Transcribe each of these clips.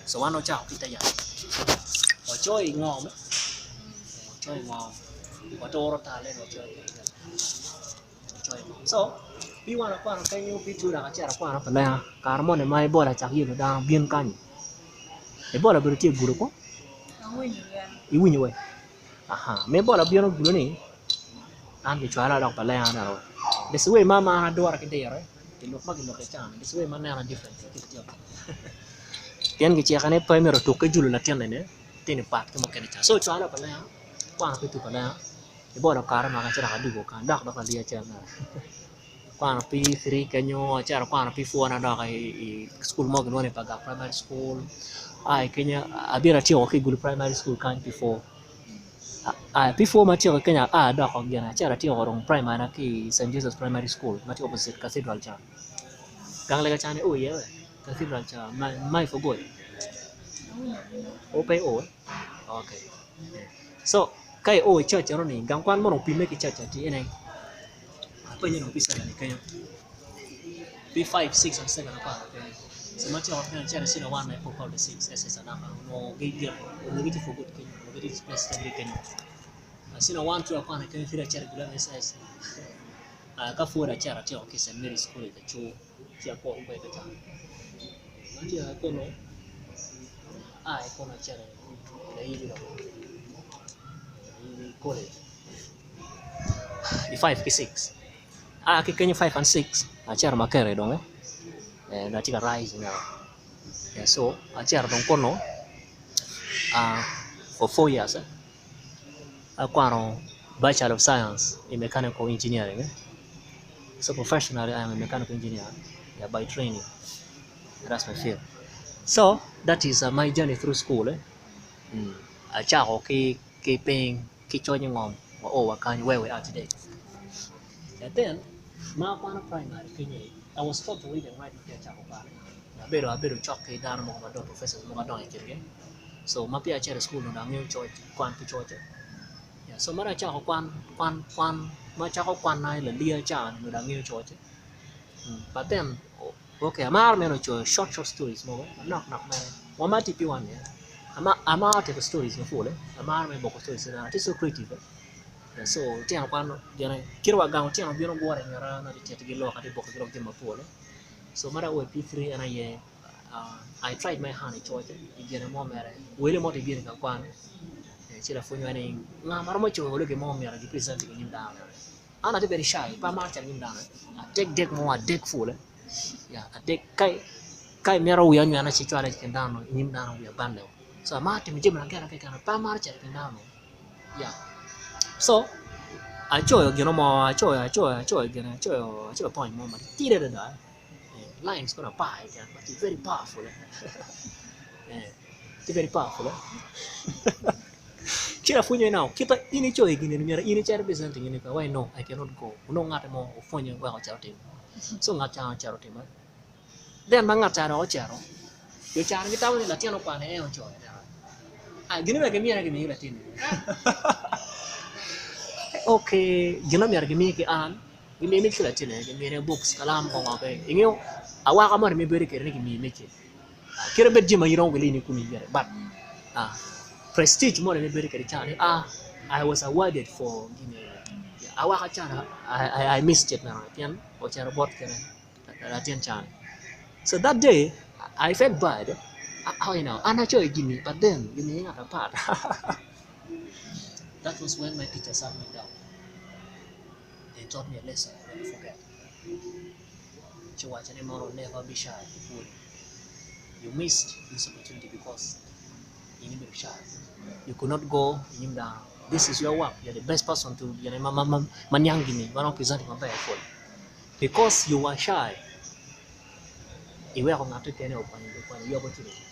So one ochako kita ya. Ochoi ngom. Ochoi ngom. Otoro tale ochoi. Ochoi ngom. So pi wana kwana kanyo pi tu na chara kwana pala karmone mai bola chaki lo da bien kan. E bola bero tie guru ko. Winy we. Aha, me bola bien guru ni. An ke chwala dok pala na ro. This way mama na dora ke dere. Ilok mag ke chan. This way man na different. Tian ke chia kane pai mero to ke julu la tian ne. Tiene pat ke mo ke cha. So chwala pala. Kwana pi tu pala. E bola kara ma ka chara du ko kan dak dak lia cha na. Kwana pi free kanyo chara kwana pi fu na dak ai school mo ke ne paga primary school. Ai Kenya abira tio ke gulu primary school kan before before ma tio Kenya da ko gena chara tio rong primary na ki St Jesus Primary School ma tio opposite cathedral cha gang le cha ne o ye cathedral cha mai for boy o pe o okay so kai o church ro ni gang kwan mo no pi me ki church ti ene pa ni no pi sa ni Kenya P5 6 and 7 apa so much of them chara sina one for call the 6 SS anaka no gigwok no giti for good Kenya no giti place to Kenya sina one to akwana Kenya fira chara gula SS ka fura chara tio ke St Mary School ka chu tia ko ko ka cha ndia ko no ko na chara le yi college 5 ke 6 ke Kenya 5 and 6 chara makere dong na tika rise now. Yeah, so achara dong kono for 4 years akwano Bachelor of Science in Mechanical Engineering. So professionally I am a mechanical engineer, yeah, by training. That's my field. So that is my journey through school. Acharo ke peng ki chonyo ngom o wakani where we are today. And then ma kwana primary Kenya I was taught to read and write in Chako. I better chalk a dano mo madon professors mo madon ikirge. So mapi achera school no dangyo church kwan pi church. Yeah, so mara chako kwan ma chako kwan na ile lia cha no dangyo church. But then okay, amar meno cho short stories mo knock man. Mama tipi one yeah. Ama take stories no full. Amar me boko stories na it is so creative. So tiang kwan jana kirwa gang tiang biro gore ngara na ti gilo ka ti boko gilo ti mapole. So mara we P3 and I tried my hand at church igena mo mere wele mo ti bien ka kwan chira funyo ani nga mara mo cho ke mo mere di present ni nda ana ti very shy pa ma cha ni nda dek mo dek full yeah a dek kai mera uya nyana chi chwala ke ndano ni nda uya bande so ma ti mi jimna ngara ke kana pa ma cha ke ndano yeah so I choyo gino mo choyo point mo ma ti de da line is gonna buy it, but it's very powerful. It's very powerful. Kira funyo now, kita ini choy gini mera ini cara presenting ini ka why no I cannot go. No ngate mo funyo wa cha tim. So ngata cha tim. Then mangata ro cha ro. Yo cha ni ta la tiano pa ne o choy. Gini ba gemi la tin. Okay, gina mera gemi ke an. Gimi mi kila tin gimi books kalam ko ngabe. Ingyo awa kamar mi beri kere ni mi meche kira bet jima yiro ngeli ni kuni yere but prestige mo le beri kere chani I was awarded for awa ka chana I missed it na pian o chara bot kere latian chan so that day I felt bad how you know ana choy gini but then gini ngata part that was when my teacher sat me down they taught me a lesson I never forget. Never be shy. You missed this opportunity because you need to be shy. You could not go in down. This is your work. You're the best person to manyangini. We're not presenting on for because you were shy. You were going to take your opportunity.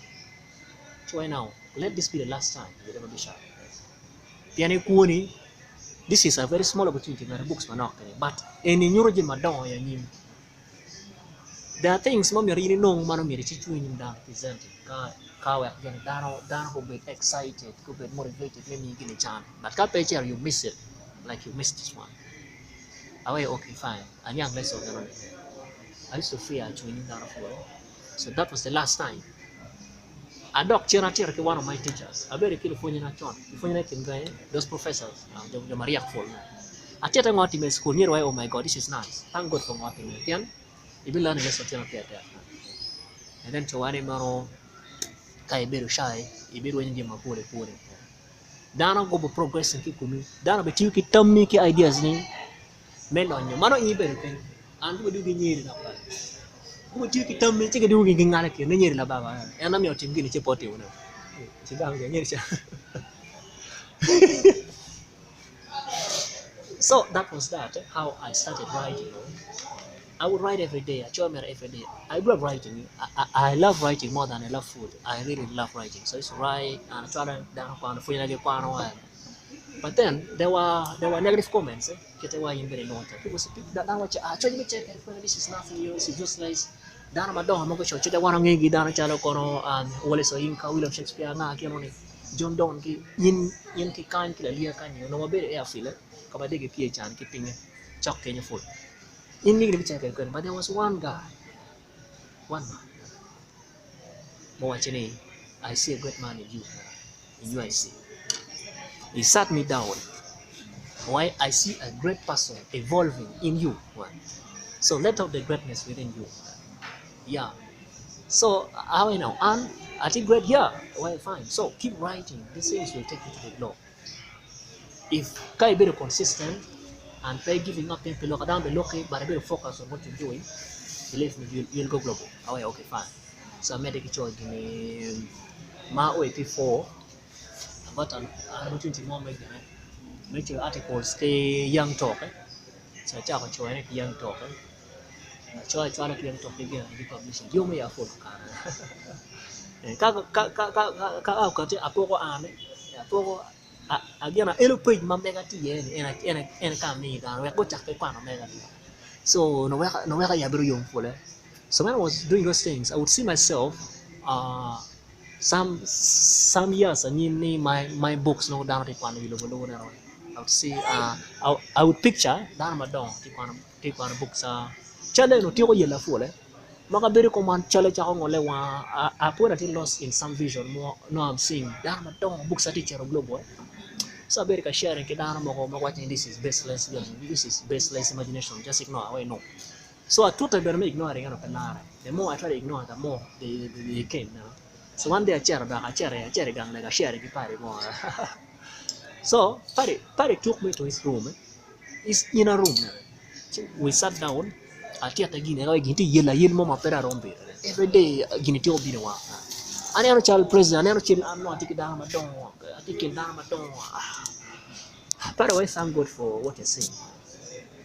So now, let this be the last time you never be shy. This is a very small opportunity. Books but any neurogen madon. There are things mom really know man me chichu in down presenting ka work again dano could be excited could be motivated maybe give a chance but ka picture you miss it like you missed this one away okay fine and young less of the I used to fear chewing down for so that was the last time Adok chena tira ke one of my teachers. I very kill phone na chon. Phone na kin guy those professors. The Maria full. Atiata ngoti me school near why oh my god this is nice. Thank God for ngoti me. Tian. Ibi learn lesson chena tira. And then chawani maro kai beru shy. Ibi ro nje mapure pure. Dano go bo progressing ki kumi. Dano be tiu ki tammi ki ideas ni. Meno nyo. Mano ibe ken. Andu be du gi nyiri na pa. Go tiu ki tammi ti ke du gi ngala ki ne nyiri na baba. Ena mi otim gini che poti una. So that was that how I started writing. I would write every day. I try every day. I love writing. I love writing more than I love food. I really love writing. So I used to write and I try to down. But then there were negative comments. Kita were in very note. People say that now actually check this is nothing. It's useless. Dana madong mo ko show. Kita warang ngi dana chalo kono wale so inka William Shakespeare nga kino ni John Donne ki yin ki kan ki la lia kan yo no maber air feel. Kabade ki pie chan ki pinge chok kenya full. In me check it, but there was one guy, one man. More actually, I see a great man in you I see. He sat me down. Why I see a great person evolving in you. So let out the greatness within you. Yeah. So how I know? And I think great, yeah. Well, fine. So keep writing. These things will take you to the globe. If you be consistent and by giving up tempo look down below, but a bit of focus on what you're doing, believe me, you'll go global. Oh, yeah, okay, fine. So I made a choice in my 84. But an opportunity more make your articles stay young talk. So I tell you, young talk. I try to young talk again and be publishing. You may afford again, a page mega and come me down. We go check the kwan mega. So no where I have young full. So when I was doing those things, I would see myself some years and in my books no down the kwan I would see I would picture down my dong take one books chale no tio yela full. Maka very command chale cha ngole wa I put it lost in some vision more no I'm seeing down my dong books a teacher of global. So very sharing kidana mo watching this is baseless this is baseless imagination just ignore I know. So I totally better ignoring the more I try to ignore the more they came now. So one day I chair back a chair gang like a share the party more. So party took me to his room. He's in a room. We sat down. I tear again and I get to yell mama pera rompe. Every day Guinea be the one. I never child president, I never chill, I'm not taking down my dog. I take it down my dog. By the way, thank God for what you're saying.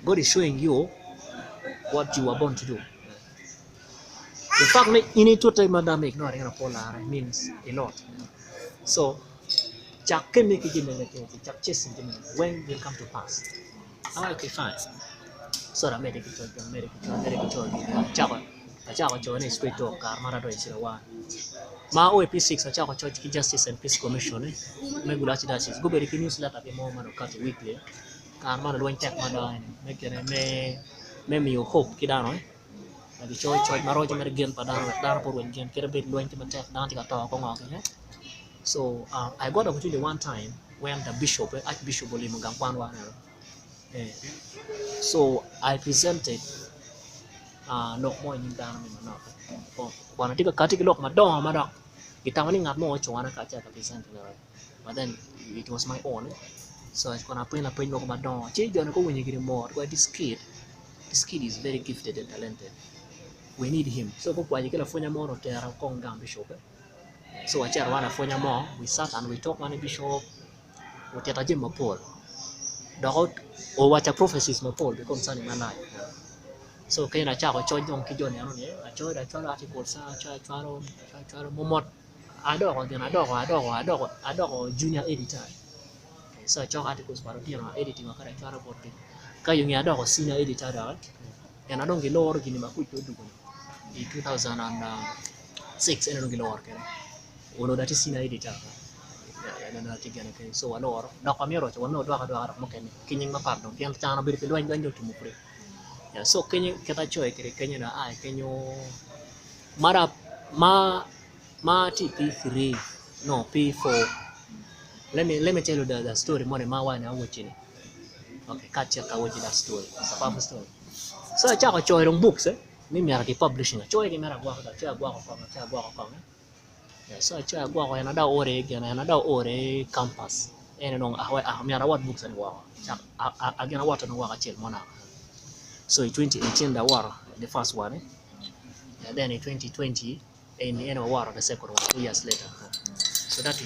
God is showing you what you are born to do. The fact that you need to take madam ignoring a polar means a lot. So, Jack can make it Jack chasing when will come to pass. Okay, fine. So I made a picture, I joined a straight talk, Marado is a one. Ma OP6 achako church justice and peace commission megulachi dasis go beri newsletter ke mo mano kat weekly kan mano loin tek mano me kene me mi hope kidano di church maro je mergen padano dar por wen gen kere bet loin te tek dan ti ka to ko ngok so I got opportunity one time when the bishop archbishop oli mangam kwan wa so I presented nok mo yin dan me mano kwana tika katika lok madong madok Gitawani ngat mo chwana ka cha present but then it was my own so I gonna put no madon che jon ko wenye giri more this kid is very gifted and talented we need him so ko kwaje kila fonya mo tera ko ngam bishop so achara wana fonya mo we sat and we talk man bishop uteta je mapol dot o wacha prophecies mapol be concerning my life so kaya cha ko chon ki jon ano ne acho article sa cha momot adoko junior editor so chok articles para tino editing makara chara bote kayo ngi adoko senior editor da and I don't get lower gini makuto dugo in 2006 and I don't get lower kere uno that is senior editor ya na tigana ke so alor dok omyero to no do ka mo ken kinying mapar dong yang chana bir pilwan ganjo tumupre ya so kenyo keta choy kere kenyo na ai kenyo mara ma Mati P3, no P4. Let me tell you the story more than my one I watching. Okay, catch I watch that story. It's a powerful story. So I check choy long books, Mimi are publishing. Choy di mera gwak da choy gwak kong. Yeah, so I check gwak another ore again another ore campus. And nong mi ara what books and gwak. Again what no gwak chel mona. So in 2018 the war, the first one, and then in 2020 in the end of war the second one 2 years later. So that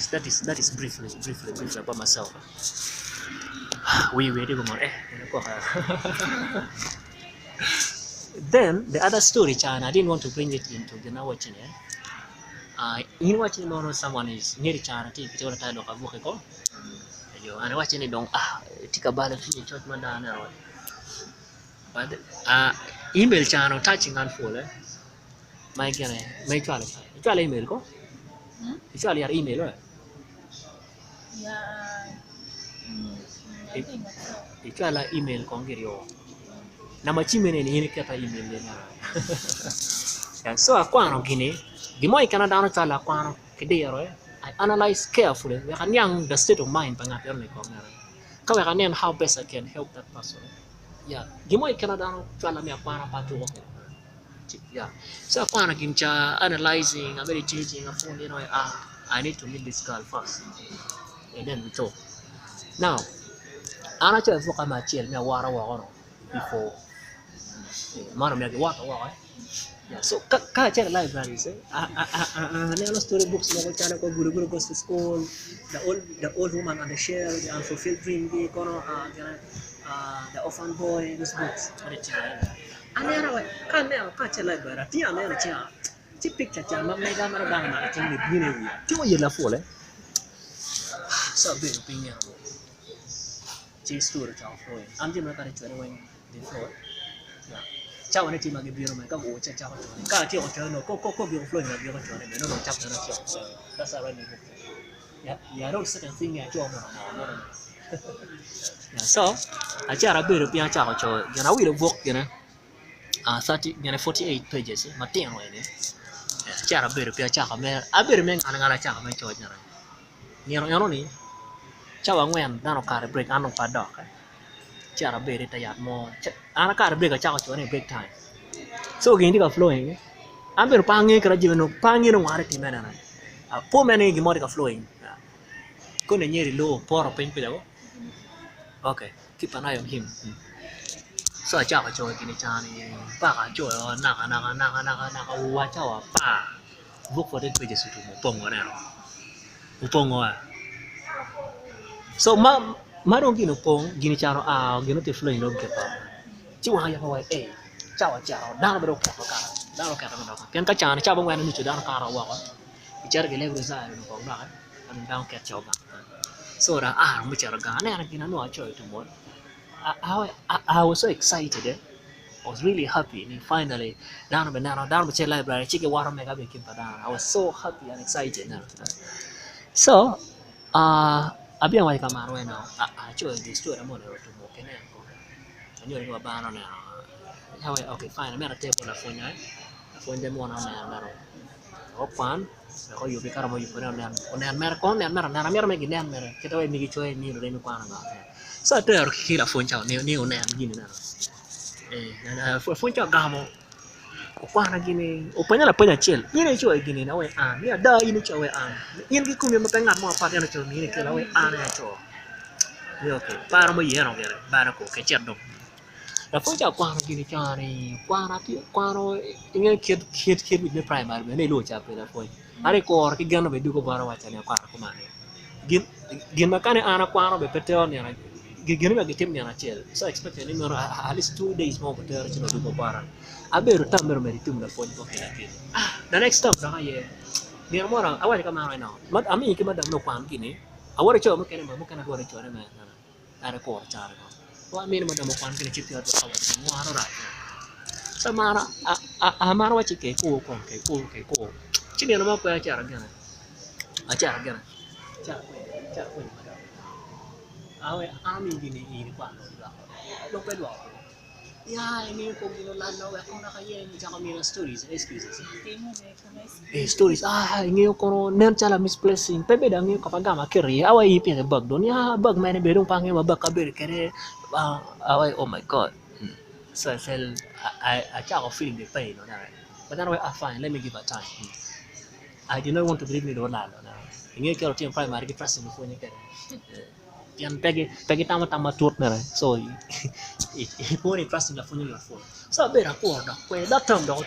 is briefly about myself. We do more. Then the other story, China, I didn't want to bring it into the now watching it. In watching know someone is near China, take it all the time of Ocako. And watching it don't take a ball of church madana. But email channel touching and full. My gana, my trial email go. It's all your email, Yeah. It's all email congerio. Namachimene ni kata email so akwano gini gimoy kana dano tala akwano kidero I analyze carefully we can yang the state of mind panga pero ni ko ngara ka we can how best I can help that person yeah gimoy kana dano tala mi akwano patu yeah so akwano gincha analyzing meditating upon I need to meet this girl first and then we talk now ana cho fuka ma chiel me wara wa before mara me wata wa yeah, so ka library say I story books mo ko ko guru goes to school the old woman on the shelf the unfulfilled dream the kono the orphan boy these books ana wa ka library ti ana cha ti picture cha ma mega mara dang na ti ni bine wi ti wo yela fole so be opinion ti story cha fo am ti ma ka ti when before yeah chao ne ti ma ge biro ma ka go cha ka ti o cha no ko bi flow na bi ko cha ne no chap na cha that's a running yeah don't second thing ya cho mo yeah so a cha ra biro pi cha ko cho gana wi gwok gana 48 pages ma tin wa ne cha ra biro pi cha ka me a biro me ngana cha ka me cho nya ni no ni cha wa ngwen dano ka break ano pa dok cha bere ta yat mo ana ka break ka cha ko ne break time so gindi ka flowing amber pangi kra jiveno pangi no ngare ti mena na po mena gi mori ka flowing ko ne nyeri lo poro pen pe dago okay keep an eye on him so cha ko gini cha ni pa ka jo na wa cha wa pa book for the pages to mo pongo na mo pongo so ma don't gino pong gini charo gino te flowing dog ke pa chi wa ya wa chao dano bero ka dano ka pian ka chan cha bang wan ni chu dano ka ra wa ichar ge le za no ko na an dano ka chao ga so da mo char ga na gina no cho to mo I was so excited I was really happy and finally dano che library chi ke wa me ga be kim pa dano I was so happy and excited now so abbiamo mai kamaro na cioè di storia mo ne to mo che ne ko anyo ni ba no na hawe okay fine mera te la fogna mo na ro o kwan ko yu bi kara mo yu na mera ko na mera me gi mera che to mi gi cioè mi ro mi kwana ga so te ro ki la fogna ni na gini na na fogna ga mo o kwana gini o panya la panya chel ni cioè gini na we ni da ini cioè we in gi kumi mo pengat mo pa na cioè ni ke la we na cioè okay para mo yero gere bara ko ke cerdo la fogna kwana gini chani kwana inge kid with primary ne lo cha pe la fogna are ko ki gano be du ko bara wa cha ne kwana ko mane gin makane ana kwana be peteo ne na gini ba gitim ne na chel so expect ni mo at least 2 days more better chino du ko bara abero tambero meritum la fogna ko ke the next stop da ye ni mora awari kama right now mat ami ke madam no kwan gini awari cho mo kene do cho ne ma are ko cha ro wa mi madam kwan gini chip yo to mo aro ra sa mara mara wa chike ko chini no ma ko cha ra gana cha ko awe ami gini ni kwa no pe lo Yeah, ini ko ginulano ako na kaya ni tsaka may stories, excuses. Temo may kunes. Stories ini ko nen chala misplacing. Pepe dang yung kapagama kiri away ipi ke bag don ya bag may berong pangin mabag kabir kere away oh my god. So I felt I tsaka feeling the pain on that. But then I fine, let me give her time. I did not want to believe me do lalo na. Ini kero tiang primary depressing before ni kere. Yang pegi tama turut na so ipon trust la funyo la fo so bera ko da ko that term da ko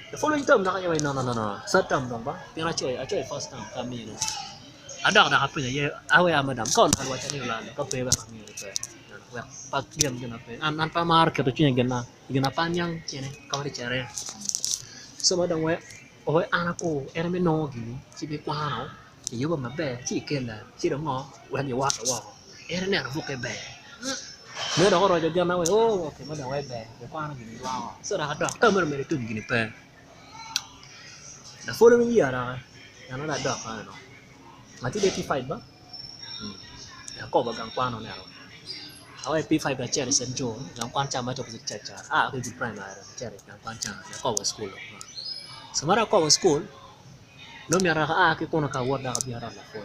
the following term da kaya no third term dong ba pira choy first term kami no ada kapunya ye awe amadam ko na wa chani la ko pe ba kami pe wa pak diam gena pe an pa mar ke to chinya gena panjang chene kamari chere so madam we o anako era meno gini si be kwano yo ba maber chi kenda chi do ngo wan yo wa era ne ro ke be ne do ro jo na we oh okay ma da we be ke kwano gini wa so da do ta mer tu gini pe da following year da ya no da do ka no mati de P5 ba ya ko ba gang kwano ne ro awe P5 da chere sen jo gang kwan cha ma to cha ko di primary chere gang kwan cha ya ko wa school semara ko wa school no mi ara ke kono ka woda ka biara la fo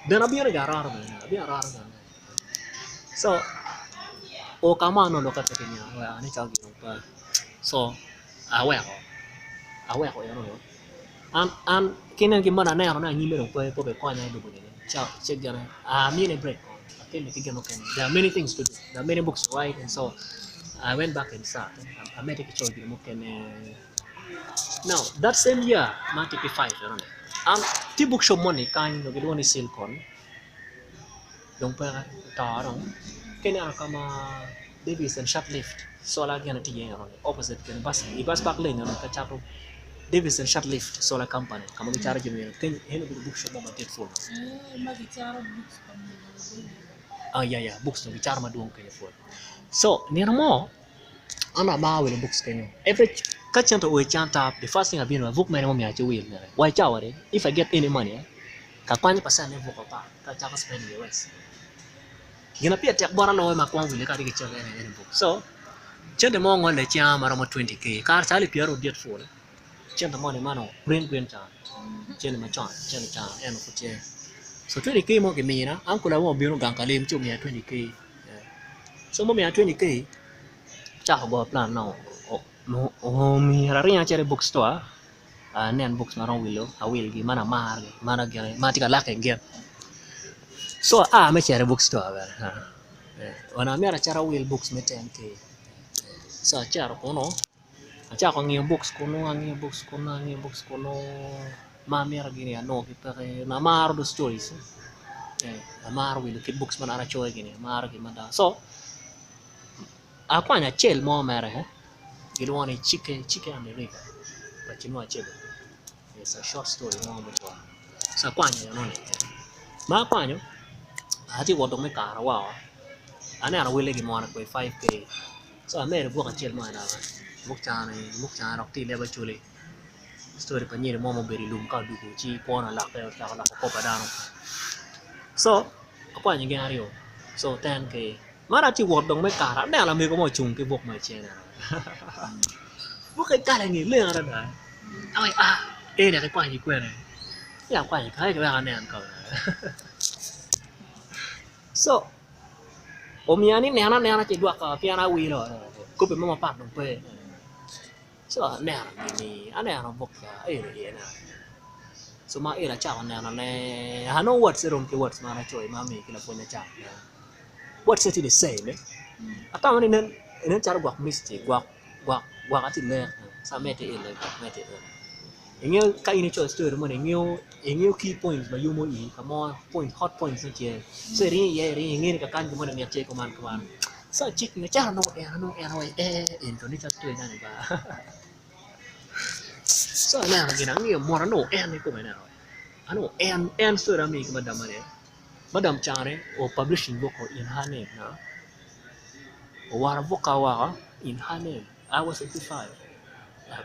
dan abiara garar na so o kama no lo ka te nya wa ani cha gi pa so awe ko ya no an kinen ki mana na ni me no pe po be kwa nya do ni cha che gana mi ne break okay me ki no ken there are many things to do there are many books to write and so I went back and started I made a choice mo ken now that same year matek P5 ti book shop money kan no gidwani silicon dong pa tarong kenya kama Davis and Shoplift so la gana ti yen opposite ken bus back lane no ka chapo Davis and Shoplift so la company kama bicara jemi ken heno book shop mo matet full Ma bicara books kami. ya books no bicara maduong kenya full so ni mo ana ma with books kenya every kachan to we chant up the first thing I've been book my mom ya to will why chaware if I get any money ka kwani pasan ne book pa ka cha spend the rest gina pia tek bora lo ma kwang wile ka ri che ne book so chen de mo ngon le cha mara mo 20k ka cha li piero diet full chen de mo ne mano green cha chen ma cha en ko che so 20k mo ke mi na uncle mo biro gang ka lim chu mi 20k so mo mi 20k cha go plan now mi rarinya chere bookstore nen books marong wilo awil gi mana mar mana gere matika lake ngem so me chere bookstore ver ona mi ara chara will books me 10k so chara kono acha ko ngi books kono ma mi ara gini no ki pare na mar do stories mar will kit books mana ara choy gini mar gi manda so akwanya chel mo mere you want a chicken on the river, but you know a chicken. It's a short story, no more. So, quanya, no, ma quanya, I think what don't make a wow. I never will let him on by 5k. So, I made a book and chill mine out. Mukchan, of tea level chuli. Story panir, momo berry loom, can't do cheap, one a lap, like a copper down. So, a quanya gario. So, 10k. Marati what don't make a now I make a more chunky book my channel. Bố cái này nghỉ lương rồi đấy. Ôi ê này cái quay gì quên này. Cái quay gì cái anh này ăn cầu này. So, omyani nè chỉ đuộc piano wheel rồi. Cô bị mama bắt đồng pe. So nè ni anh này nó bốc ê này nè. So mà ê là chào nè I know what's wrong cái words mà nó chơi mà mình cái là phone chào. What's it the same? Atau nên cara gwok mistake gwok ati le sa mete ele mete ele ingeo ka ini choice story mo ingeo key points ba yumo kamo hot points na che so ri ingeni ka kan mo na che ko man so chik ne cha no into ni cha story na ba so na gina ngeo mo no ni ko na ano en story mi ko madam chare o publishing book in her name na Wara vokawa in her name. I was 85.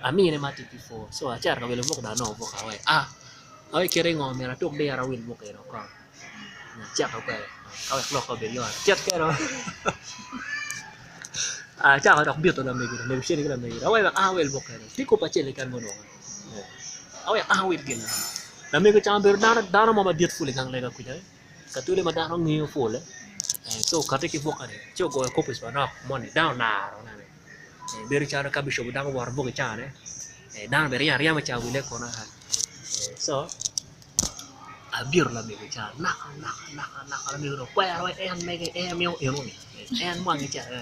I mean, I'm 84. So I charge will book dano vokawa. I carrying on me. I took there. I will book it. Check okay. I was locked up in your check. cha dok biot na megi ne bisheni kala megi awe wel bokere tiko pa chele kan mono awe wel gin na megi cha ber dana mama diet fule kang lega kuja katule ma dana ngiyo fule so kate ki bokare cho go ko pes na money down na ber cha ka bisho budang war boke cha ne dan ber ya ma cha wile kona so abir la megi cha nak mi ro kwa ro en megi yo no ni en mo ngi cha ne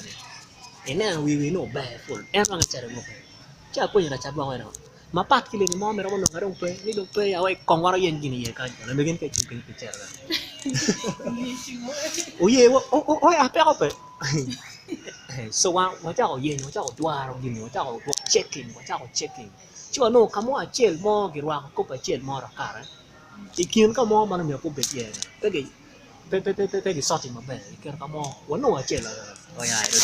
ene we no bad full en mo ngi cha mo cha ko ni cha ba wa no ma pat ki le ni mo me ro no ngaro pe ni do pe ya wai kong waro yen gini ye ka na megi ke chin ke cha ra o ye o ya pe ko pe so wa cha ko yen wa cha ko dwa ro gini wa cha ko checking chua no kamo a chel mo ki wa ko pa chel mo ra ka ra ikin ka mo ma me ko be ye pe ki sorti ma be ikin ka mo wa no a chel la ya ro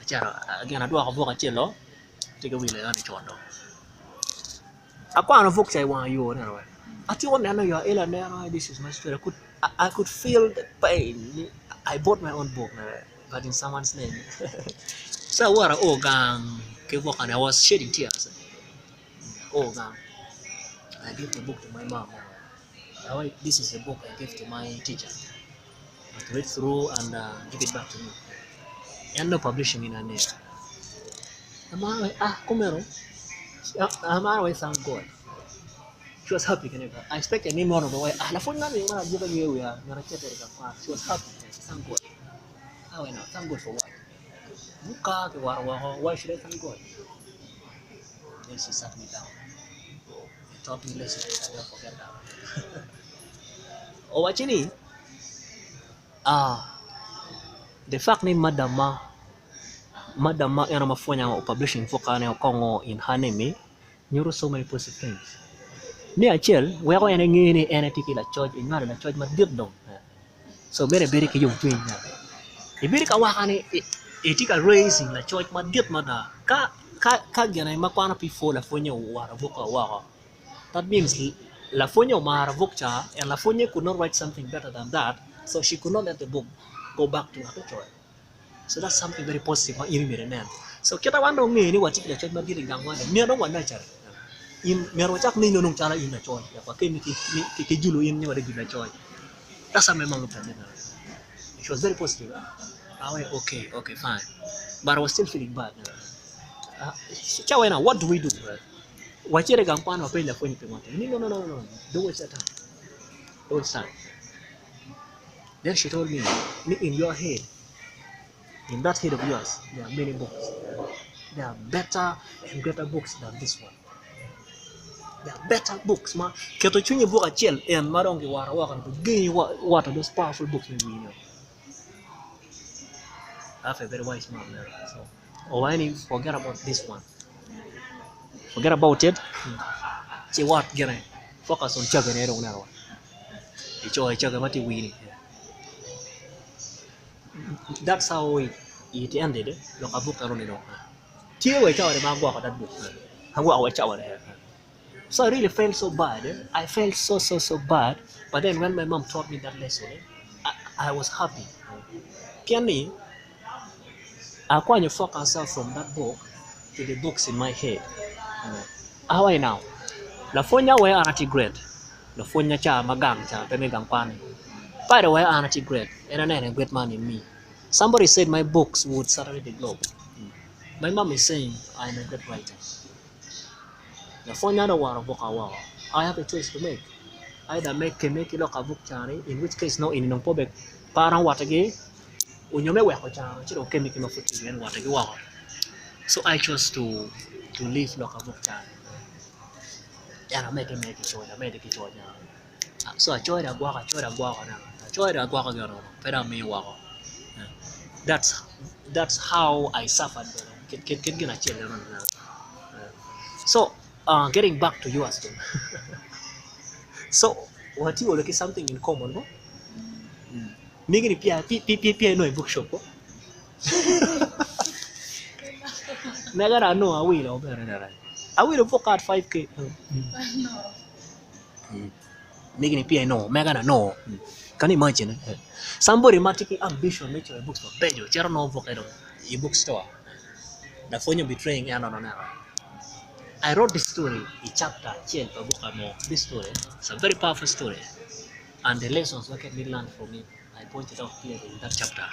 cha ra again a dwa ko ka chel lo ti ka wi le ani chon do a kwa no fok chai wa yo na ro ati won na yo ela na this is my story I could feel the pain I bought my own book but in someone's name so what a gang ke book and I was shedding tears gang I gave the book to my mom. This is the book I gave to my teacher to read through and give it back to me. And no publishing in her name. Omyero. I thank God. She was happy. I expect a name more of the way. She was happy. Thank God. Thank God for what? Why should I thank God? Then she sat me down. Taught me lessons I never forget that. Wachini, the fact ni madama yana mafanya publishing foka na Congo in Hanemi, nyuro so many positive things. Ni achel, we ko yana ngini ena tiki la church, ingara la church madip dong. So bere ki yung twin na. Ibiri ka wakani etika raising la church madip mada ka gana makwana pifo la fonya wara voka waka. That means La Fonya Maravukcha and La Fonya could not write something better than that, so she could not let the book go back to her choice. So that's something very positive in man. So kita wano ni wachik la choice mabili gangwan. Mero wana char. In mero chak ni nung chara in la choice. Ya kwa kemi ki julu in ni wade la choice. That's how my mom looked at it. She was very positive. Okay, fine. But I was still feeling bad. What do we do? Wachere gampan wa pele kwenye pemote. No. Don't waste time. Then she told me, in your head, in that head of yours, there are many books. There are better and greater books than this one. There are better books, ma. Keto chunye book achel and marongi wara waka begin what are those powerful books we know. I have a very wise man there. So, Winy, forget about this one. Forget about it. See what gonna focus on chugging it on now. Winy. That's how it ended. Look a book around it. That book. So I really felt so bad. I felt so bad. But then when my mom taught me that lesson, I was happy. Piani, I quite focus out from that book to the books in my head. How I now? La Fonya way anati great. La Fonya cha magang cha pemegang pani. By the way, anati great. And a great man in me. Somebody said my books would survey the globe. My mom is saying I'm a good writer. La Fonya no war book awa. I have a choice to make. Either make it look a book chani, in which case no in pobek. Parang watage. Unyome wako cha chiro kemiki mafuti and watage wa. So I chose to live like a book chani. And I made it choice. So I tried a guac girl. Pera me wako. That's how I suffered. So getting back to you, Aston. So what you look is something in common, no? Making it pia no bookshop. Never know I will. I will book at 5K. Making it pia no. Megana no. Can you imagine? Somebody making ambition make your books for Pedro. Chero no book. bookstore. The phone betraying and on. I wrote this story, a chapter, this story. It's a very powerful story. And the lessons what can be learned from it, I pointed out clearly in that chapter.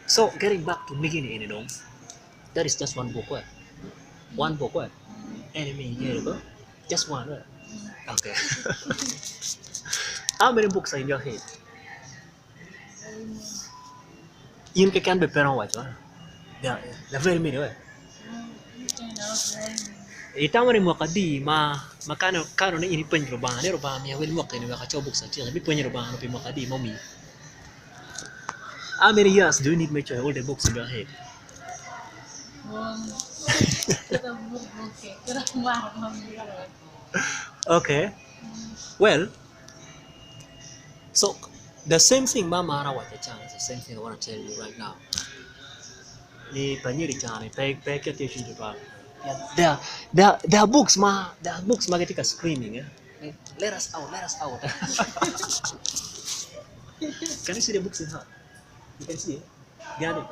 So getting back to beginning, that is just one book. One book. Enemy here, just one. Okay. How many books are in your head? You can be parent watch. They're very many. Itama ni mwaka di makano ni ini penjro bang ni robang ni awil mwaka ni mwaka cobuk sa tiyan bi penjro bang no pi mwaka di mommy. How many years do you need to make sure all the books in your head? Okay. Well, so the same thing mama na what the chance, the same thing I want to tell you right now. Ni panyiri chane pay attention to that. There are books ketika screaming. Let us out. Can you see the books in her? You can see it. Behind it.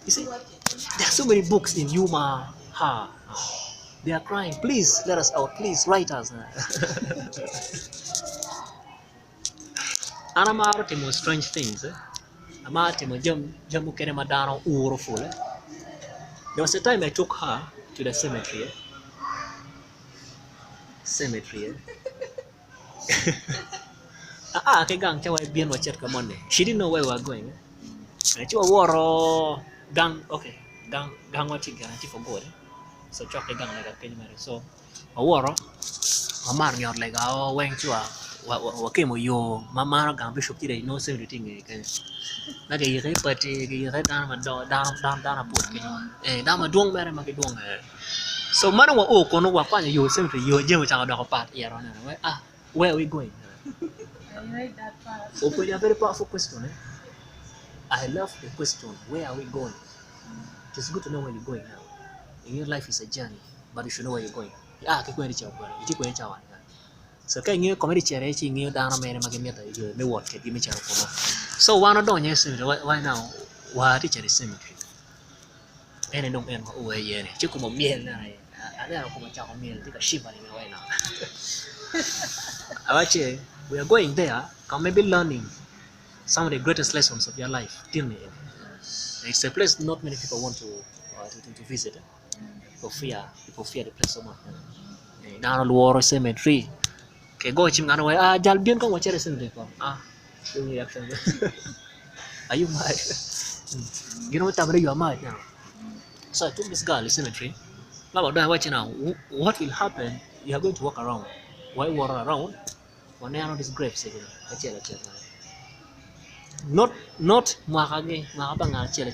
You see, there are so many books in Yuma. They are crying. Please let us out. Please write us. And I'm out of strange things. I'm out of jamu kene madano uroful. There was a time I took her to the cemetery. She didn't know where we were going. And she was waro gang what you guarantee for good. So chok gang like a penny. So a waro a man you're like went to what came with you mama gang bishop today no everything na cái gì but cái down mà down put cái down mà duong mere mà cái duong so mana wa ko no wa kwa you sempre you je mo changa do part here on where are we going? I like that part. Open a very powerful question. I love the question, where are we going? It's good to know where you're going now. In your life is a journey, but you should know where you're going. So can you come to you down a man and me what give me channel. So one of them why now? Why teacher is cemetery? And I don't know where you are. You come a meal. I don't come a child meal. Take a shiver in a way now. Actually, we are going there. Come maybe learning some of the greatest lessons of your life. Till me, it's a place not many people want to visit. People fear the place so much. Down the war cemetery. Okay, go chim ngano way jalbion ko wachere cemetery ko. Reaction. Are you mad? You know what time you are mad now. So I took this girl to the cemetery. Now watching now. What will happen? You are going to walk around. Why walk around? When they are this graves again. Not makabang chel.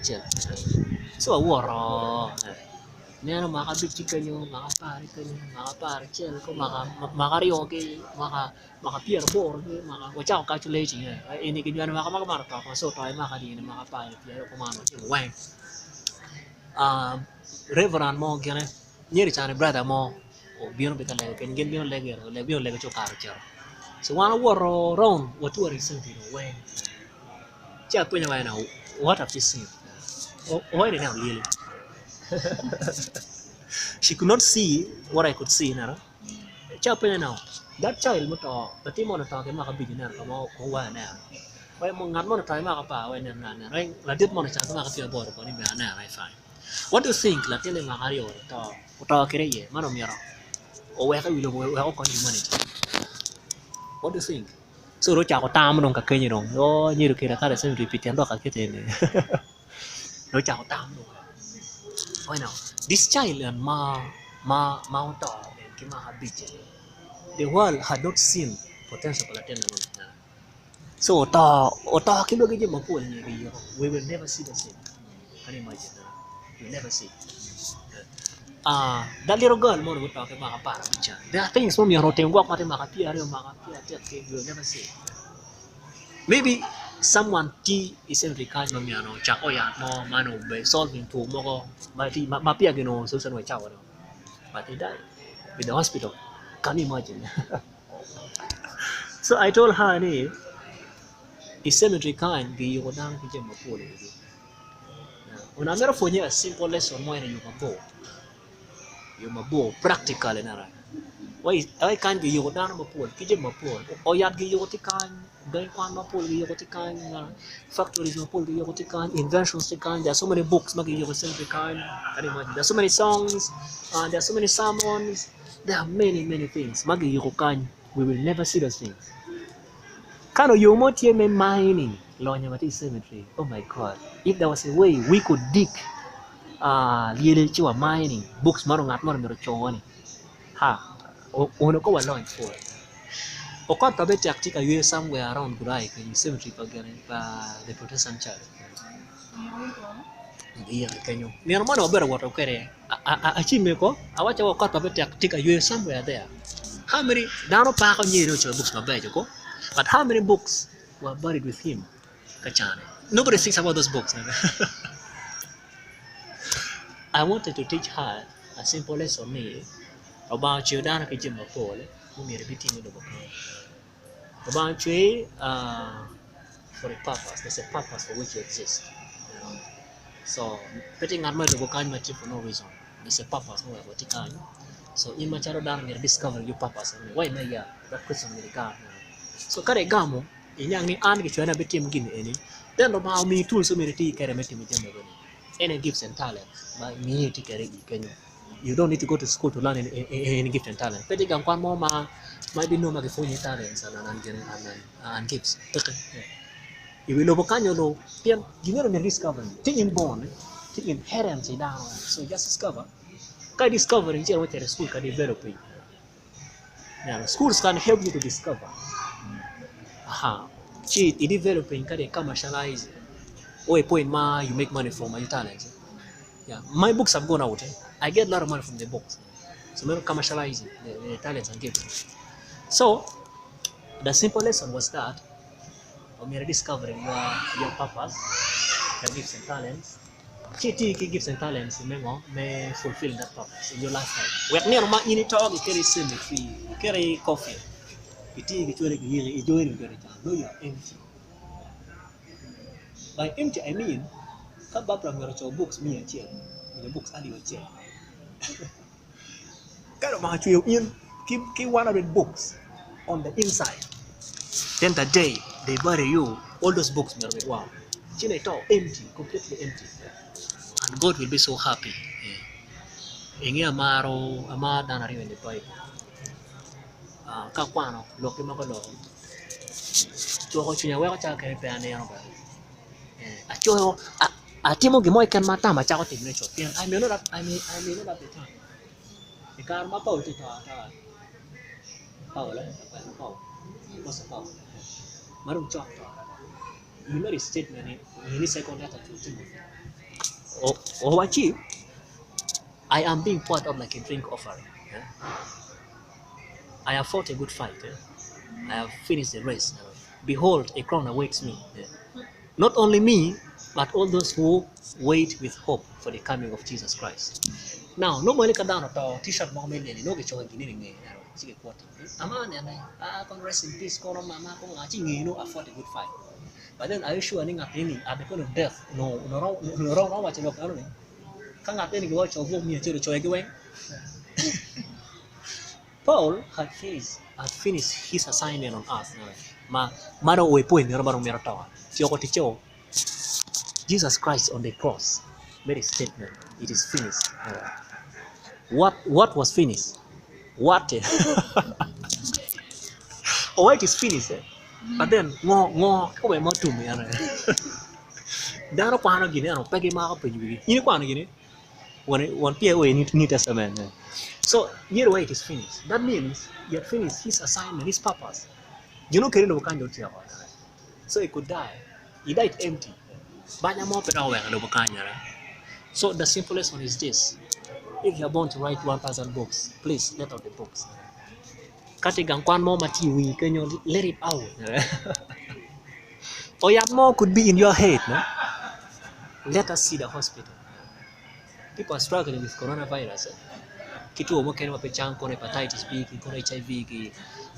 So I war nero makabit kanyo makapare chel ko makario ke makapir bor ke wachao calculating ini kinyo makamar pa so tayo makadi ni makapare piero komano wang reverend mo gene nyeri chane brother mo bion be kala ken gen bion lege chokar chero so wana war round what were something wang cha punya why now what have you seen why now really she could not see what I could see now. Now that child but the money talking about billionaire come out now. Why not money time when I did money talking about your board on I find. What do you think? Lately, Mario talk omyero or where we will manage. What do you think? So Rocha Tam don't can you know, you can repeat and look at it. Rocha Tam. Why now? This child and Mount and Kimaha Beach, the world had not seen potential attendance. So, we will never see the same. Can you imagine? We will never see. That little girl, more would talk about a picture. There are things from your routine walk, you will never see. Maybe someone is every kind of chakoya no mano by solving to moko mapia gino social way chow but he died with the hospital. Can you imagine? So I told her is cemetery kind be your down to gem Una mero fonye a simple lesson mo ene yung mabo practical na ra. Why kan gi yo dano mapol, kije mapol. O yat gi yo ti kan, dai kwan mapol gi yo ti kan, factories mapol gi yo ti kan, inventions ti kan. There are so many books magi yo ti kan. Can you imagine? There are so many songs, there are so many sermons. There are many things magi yo kan. We will never see those things. Kano yo mo tie me mining Lonya Mati Cemetery. Oh my God! If there was a way we could dig, liele chiwa mining books maro ngat maro mero chowani. Ha, ono ko walon for. Okot tabe taktika you somewhere around Gurai in cemetery again the Protestant church. Iya kanyo. Ni armano obera wato kere. Achime ko awacha okot tabe taktika you somewhere there. How many dano pa ko nyiro cho books mabejo ko? But how many books were buried with him? Kachane. Nobody thinks about those books. I wanted to teach her a simple lesson about you dana kijimba pole mumire bitini do boko. About you for a purpose. There's a purpose for which you exist. So petting armor do boko for no reason. There's a purpose no about it. So in macharo dana you discover your purpose. Why na ya that question will come. So kare gamo inyang ni an kichwana betim gini eni then about me tools so many ti kare metim jembe gani any gifts and talents by me ti kare Kenya. You don't need to go to school to learn any gift and talent. Pwede kang kwan mo might be no magifunyi talents and gifts. Iwilobo kanyo no pien ginero ni discover thing inborn thing inherent down. So just discover kai discover in what school can develop it. Now schools can help you to discover. It developing can commercialize. Or a point you make money from my talents. Yeah, my books have gone out. I get a lot of money from the books. So I'm commercializing the talents and gifts. So the simple lesson was that I'm discovering your purpose, your gifts and talents. Key gifts and talents may fulfill that purpose in your lifetime. We're near my in talk, you carry cemetery, you carry coffee. No, you are empty. By empty, I mean, come back from your books, me and chair. The books are your chair. Kind of match you in, keep 100 books on the inside. Then the day they bury you, all those books will be wow. Empty, completely empty. And God will be so happy. Ingi amaro, amada na rin the Bible. Kakwano, loki magalo. Tuwa chunya weko chaka peane yan ba. Acho atimo gimoy kan mata ma chako tigre cho. I may not have the time. Ikar ma pau ti ta. Pau la, pau. What's a pau? Marum chok. You know the statement in second letter to Timothy. Oh, achieve. I am being poured out like a drink offering. I have fought a good fight. I have finished the race. Behold, a crown awaits me. Not only me, but all those who wait with hope for the coming of Jesus Christ. Now, normally kada to t-shirt mo meli no gicho gini ni sige kwata. Amane na kon rest in peace kono mama ko ngachi ngino I fought a good fight. But then are you sure ninga tini at the point of death no wa chelo karo ni. Kanga tini go cho go mi chelo cho egwe. Paul had finished his assignment on earth. Maro we point ni robaro meratawa. Tioko ticho. Jesus Christ on the cross made a statement. It is finished. What was finished? What? Oh, it is finished. But then ngo ko be mo tumi ana. Dano kwano gini ano pegi ma ko peju. Ini kwano gini. One pie we New Testament. So here way it is finished. That means he had finished his assignment, his purpose. You know keri no kanjo tia. So he could die. He died empty. So the simplest one is this. If you are born to write 1,000 books, please let out the books. Let it out. Or could be in your head. No? Let us see the hospital. People are struggling with coronavirus. Hepatitis B, HIV.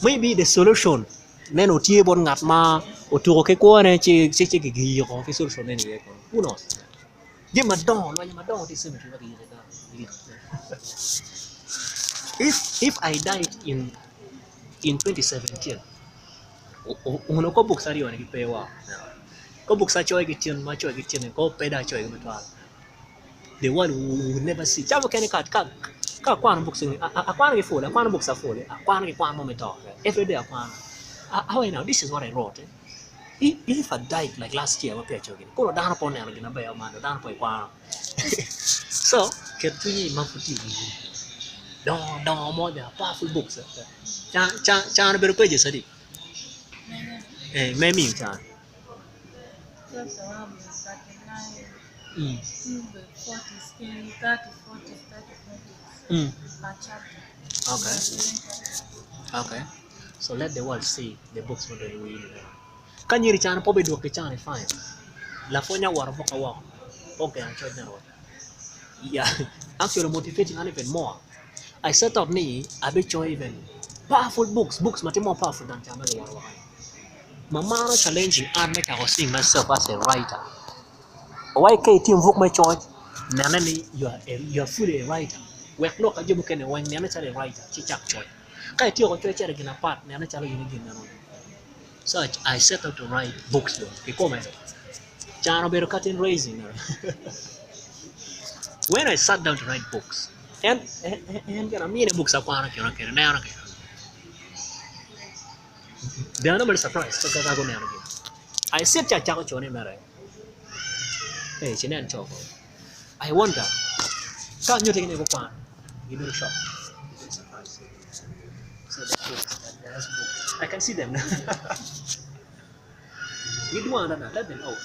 Maybe the solution. Meno tie bon ngat ma otuko ke ko ne chi gigwok solution ne. Who knows? Give madon, when madon is cemetery. If I died in 2017, uno ko buksa rio ni pewa. Ko buksa choy kitchen, ma choy kitchen, ko peda choy matwal. The world will never see. Chavo kene ka kwan buksa ni. Akwan ki full, akwan buksa full. Akwan ki kwan moment talk. Every day akwan. How I know? This is what I wrote. If I died like last year, what picture again? Ko dano po na gina ba man, dano po kwan. So, ketuni mafuti. Don't more than powerful books. Chan better pages, adi. Maybe chan. Just around 39, 40 scale, 30, 40, 30, 40 per chapter. Okay. So let the world see the books what they read. Can you chan po be do ke chan fine. La fonya war voka wa. Okay, I'm trying now. Yeah. Actually motivating and even more. I set up me, I bet you even powerful books much more powerful than Chamaga War. Mama challenging and make I was seeing myself as a writer. Why can't you invoke my choice? Nanani, you're fully a writer. We look at you can when Nanachal a writer, Chichak choice. Can't you go to again apart, Nanachal again. So I set out to write books though. He commented. Chano Bero cutting raising. When I sat down to write books, and many books are quite they are not surprised because I go down again. I said Chacho Chone Mare. Hey, Chinan Choco. I wonder, can't you take a book? Give me a shot. Surprise. So there's books. I can see them now. We do one another, let them out.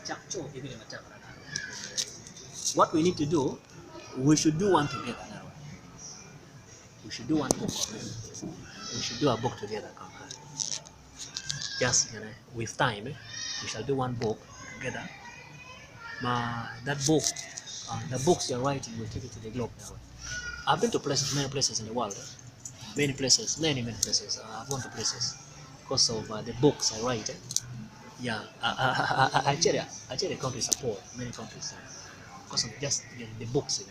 Chacho, even in a chapter. What we need to do, we should do one together now. We should do one book. We should do a book together. Just with time, we shall do one book together. That book, the books you're writing will take it to the globe now. I've been to many places in the world. Many places. I've gone to places because of the books I write. Yeah, I tell the country support many countries because of just the books.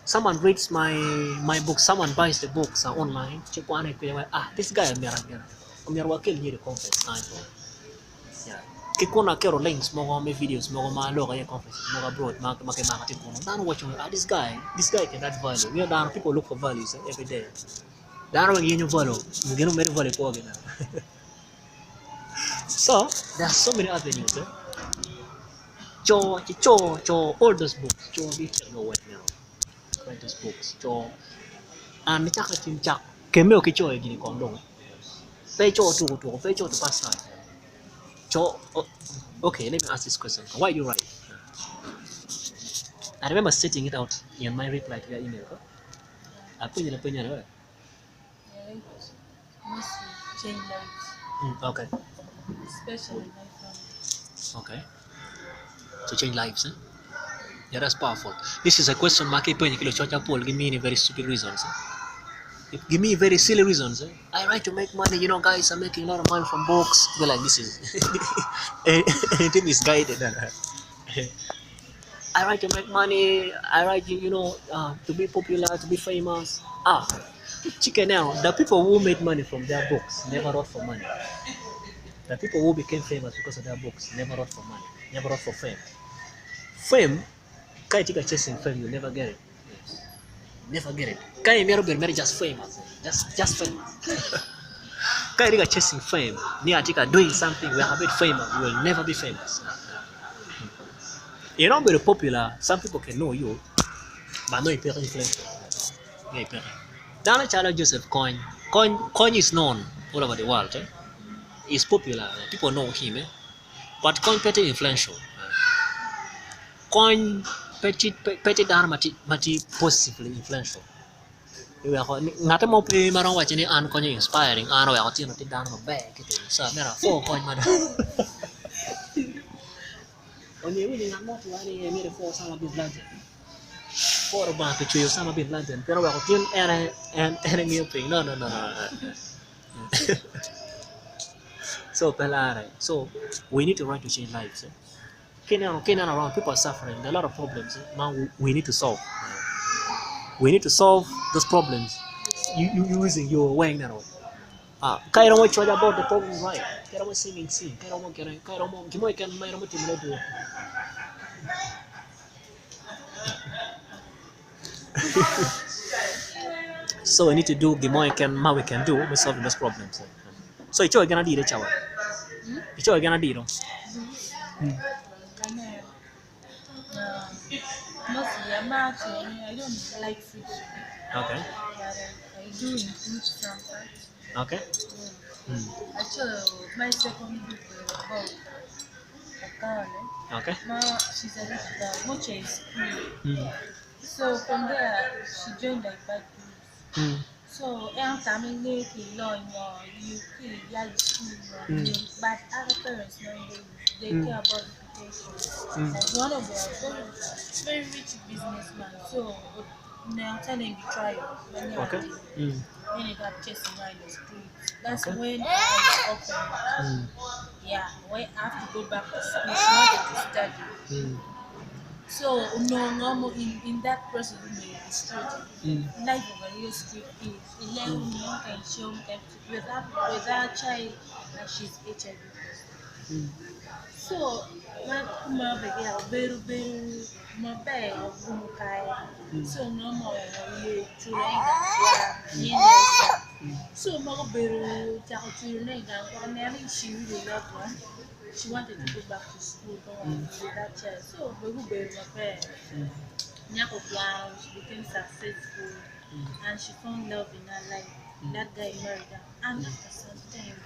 Someone reads my book, someone buys the books online. This guy omyero Okello the conference time for. Yeah. Kikuna kero links mo videos mo malo kaya conference mo abroad marketing ko. Dano watch this guy can add value. You know, people look for values every day. Dano ang yun yung value. Gino may value ko again. So there are so many avenues. All those books. Detail go away now. Write those books. And chaka chak. Kemeo kicho gini kondong. Pay to pass time. Okay, let me ask this question. Why do you write? I remember stating it out in my reply to your email. Opinion. Yeah, mostly change lives. Okay. Especially my family. Okay. To change lives, Yeah, that's powerful. This is a question mark. Give me very stupid reasons. Give me very silly reasons. I write to make money. You know, guys are making a lot of money from books. Go like this is anything is guided. I write to make money. I write, to be popular, to be famous. Chicken now. The people who made money from their books never wrote for money. The people who became famous because of their books never wrote for money, never wrote for fame. Fame, can't you chasing fame? You'll never get it. Never get it. Can't you just famous? Just famous. Can't you chasing fame? Near doing something we are a bit famous. You will never be famous. You're not very popular. Some people can know you, but no influence. Dano Chala Joseph Coin is known all over the world. He's popular. People know him. But Coin pretty influential. Coin pretty darn mati positively influential. Ngata mo pe marang wa chini an ko inspiring an wa ko ti dan mo back it so mera fo ko ma onye wini ngamo to ani mere fo sama bin laden for ba to chuyo sama bin laden pero wa ko tin era mi thing no so we need to write to change lives. Kenya around, people are suffering. There are a lot of problems. Now we need to solve. We need to solve those problems. You using your wang now. Kaya mo choja about the problem, right? Kaya mo singing, kaya mo gimoy kan may mo timlo do. So we need to do gimoy kan ma we can do we solving those problems. So icho gonna di de chawa. Icho gonna di no. Mostly, I'm actually, I don't like fiction, Okay. but I do include some parts. Okay. Actually, my second book is about a girl. Okay. She's a rich girl, much in school. Mm. So from there, she joined like bad groups. Mm. So every time I make a law, you kill, yeah, school, but other parents, they care about reputation. Like one of them, very rich businessman. So now tell them to try it. When you're Okay. when you got chasing around the streets. That's Okay. when I was open. Yeah, when I have to go back to school, she wanted to study. So no, in that process we may straight. Life of a real street is 11 young and show without child and she's HIV positive. So my beru maber gumukaya. So no more ye tulenga yenda. So my beru chako tulenga kwa nani she really loved one. She wanted to go back to school with that child. So beru maber. Nyako plan, she became successful and she found love in her life. That guy married her. And after some time,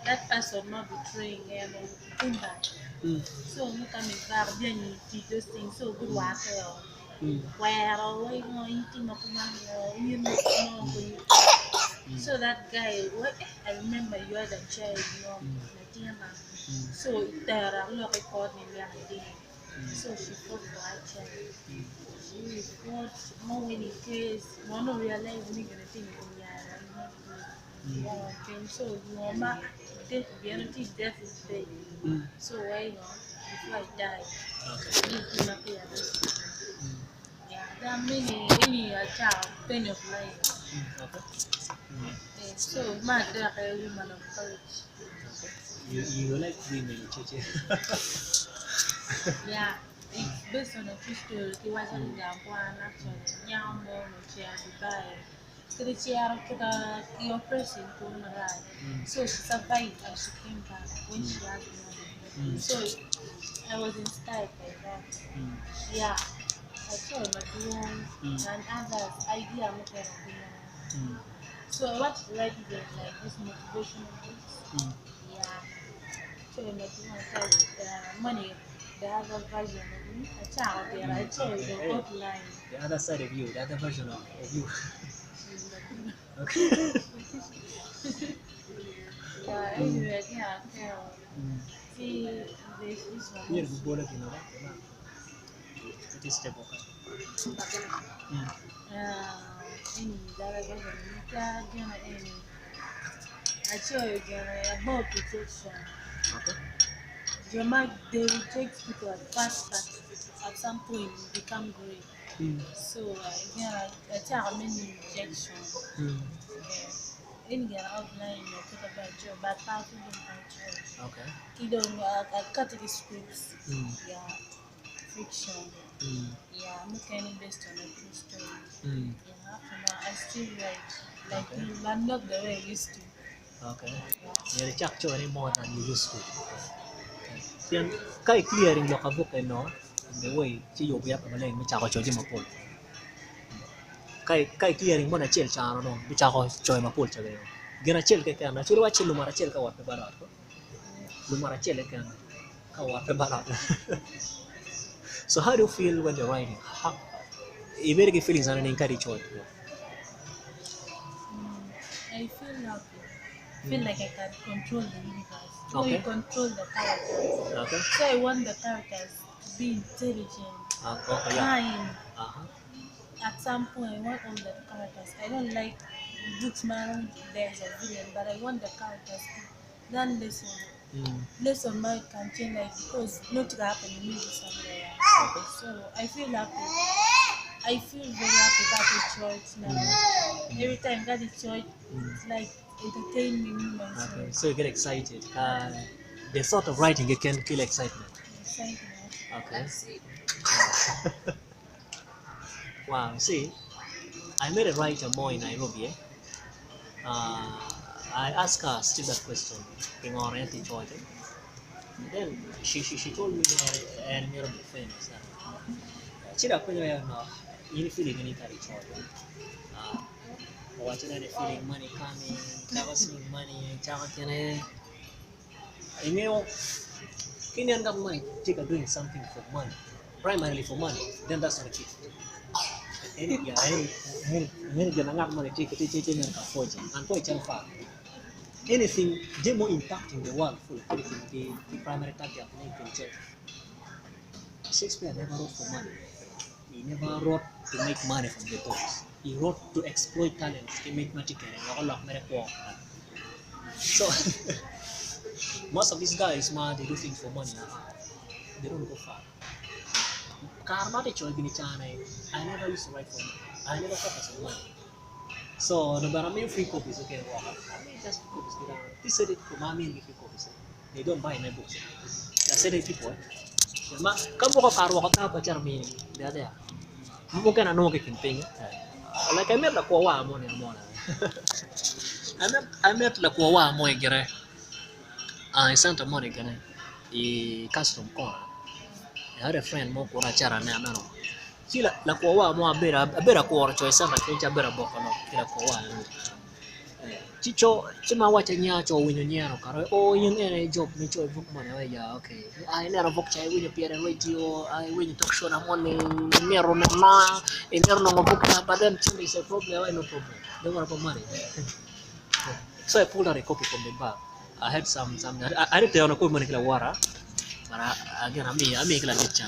that person not betraying her or came back. So no coming back, then you teach those things. So good work. Where away no eating of you know. So that guy, I remember you had a child, so there are a lot of record in so she fought for her child. She fought more when it is, one of realize me gonna think so mama death reality death is dead. So why before I die, give him a yeah, there are many child pain of life. So my dad a woman of courage. You like women, Chichi. Yeah, it's based on a true story. He wasn't in the kwan actually. Young mom she had to buy. So the chair to the operation to right. So she survived and she came back when she had money. So I was inspired by that. Yeah, I saw my own and others idea making of so I want to write them like this motivational books. Yeah. So my money, the other version of me, a child there, I saw the outline. The other side of you, the other version of you. Okay. Yeah, anyway, yeah, see, this one. Here, we go like you know that. It is step okay. Any the other version of me, any. I saw you about protection. Okay. They reject people at first, but at some point become great. So I tell many rejection. In the outline, you talk about job, but powerful by choice. Okay. You don't cut the scripts. Yeah, fiction. Yeah, I'm looking based on a true story. Yeah, after now I still write like Okay. but not the way I used to. Okay. You're chuck any more than you used to. Yan kai clearing lo kabuk no in the way chi yo ya pa maleng mi cha ko choji mapol. Kai clearing mo na chel cha no mi cha ko choy mapol cha gayo. Gina chel ke kan na churu wa chel lumara chel ka wa pe barat ko. Lumara chel kan ka wa pe barat. So how do you feel when you're writing? How, ibere ke feelings ana ning kari choy. I feel happy. Feel like I can control the universe. Okay. You control the characters. Okay. So I want the characters to be intelligent, Okay, yeah. kind. Uh-huh. At some point, I want all the characters. I don't like books, man. There's a villain, but I want the characters to learn lessons lesson my can like because not to happen in me somewhere. So I feel happy. I feel very happy about the church now. Every time that the church, it's like entertaining me myself. Okay, so you get excited. The sort of writing you can feel excitement. Excitement. Okay. Wow. See, I met a writer more in Nairobi. I asked her still that question. Being oriented to it. Then she told me that and you're famous. Chira kwenye na ini feeling ni tari chote. Watching the feeling money coming, chawa seeing money, chawa tiene. Inyo kini anda money, take doing something for money, primarily for money. Then that's not a kid. Any jangan money take yang kafoje. Anto ichang fa. Anything demo impacting the world full. Anything the primary target of nature. Shakespeare never wrote for money. He never wrote to make money from the books. He wrote to exploit talents to make money. So most of these guys, man, they do things for money. They don't go far. Karma de choy bini chane. I never used to write for money. I never focus on money. So no matter me free copies, okay, walk. I mean just free copies. This said it for mommy and free copies. They don't buy my books. That's said it people. Ma kamu ko karo ko ta pacar mi dia dia. Mungkin ano ke kimping. Like I met la kwa mo ni mo na. I met la kwa mo igere. In Santa Monica ne. I custom corner. I had a friend mo ko na chara na no. Sila la kwa mo abera ko cho Santa kincha abera boko no. Kila kwa. Chicho chima wacha nya cho winyo nya no karo o yung ene job ni cho book mo na ya okay ai nera book chai winyo pire radio ai winyo talk show na mo ni mero na na mero no book na but then chili is a problem I no problem don't worry about money. So I pulled out a copy from the bag. I had some I didn't tell no ko mo ni kila wara para again ami kila lecha.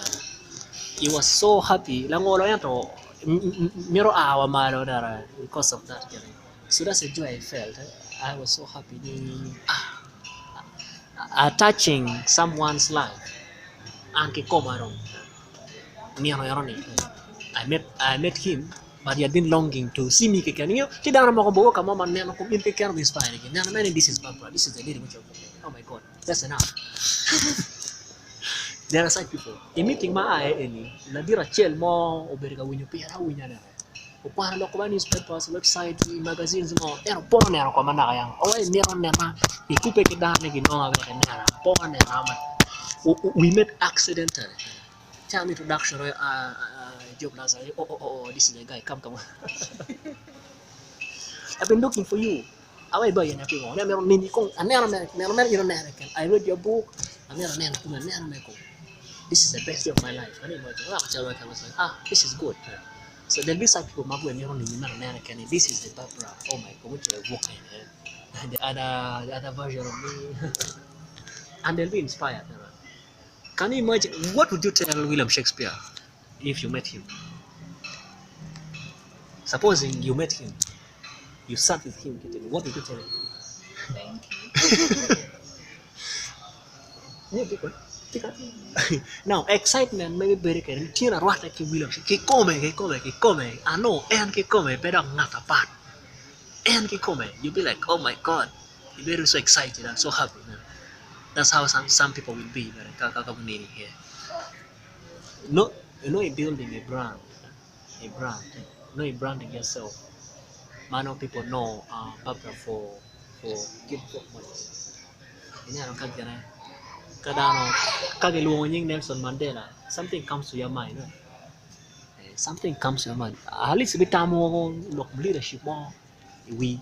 He was so happy langolo yan to mero awa malo dara because of that. So that's the joy I felt. I was so happy. Touching someone's life. Anke komarong. I met him, but he had been longing to see me. Tidak ada mau bawa kamu mana aku mimpi kan inspire. Nah, man, this is Babra. This is the lady which I'm talking. Oh my God, that's enough. There are side people. In meeting my ini, ladira cel mo oberga winyo pira winya na. Para lo ko ba newspapers, website, magazines mo, pero pon na ko man na kayang. Oy, meron na na. Ikupe kita na ginonga ka na. Pon na naman. We met accidentally. Time introduction Job Lazarus. Oh, this is the guy. Come. I've been looking for you. Away ba yan api mo. Meron nini kong meron American. I read your book. Meron ko. This is the best day of my life. Ano mo ito? I was like, this is good. So there'll be some people mabu and American. This is the Babra. Oh my God, which are walking the other version of me, and they'll be inspired. Can you imagine? What would you tell William Shakespeare if you met him? Supposing you met him, you sat with him. What would you tell him? Thank you. Now excitement maybe very keren tira rata ki William ki come ano and ki come pero ngata pat and ki come you be like oh my God you be so excited and so happy man. That's how some people will be here. No, building a brand branding yourself. Man of people know Babra for gigwok money. Ini orang kagana kadano kageluong Nelson Mandela. Something comes to your mind. Something comes to your mind. Halis bitamo look leadership mo. We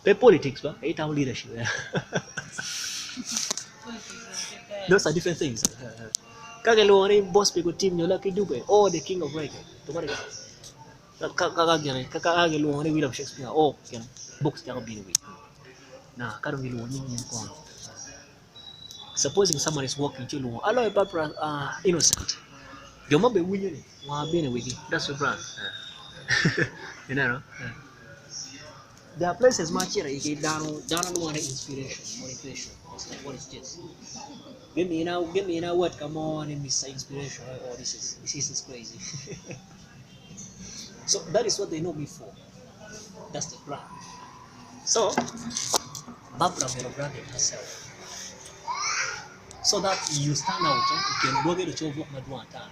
pay politics ba? Itamo leadership. Those are different things. Kageluong ni boss pe ko team nyo laki dube. Oh, the king of reggae. Tumari ka. Kageluong ni William Shakespeare. Oh, yan books niya ko binuwi. Na karong giluong niya ko. Supposing someone is walking to Aloyo Babra Innocent. You might be winning. That's your brand. You know. there are places much here. You dano no one inspiration, motivation. It's like, what is this? Give me now what? Come on, and miss inspiration. Oh, this is crazy. So that is what they know me for. That's the plan. So Babra branded herself. So that you stand out, you can go get a job work madwan time.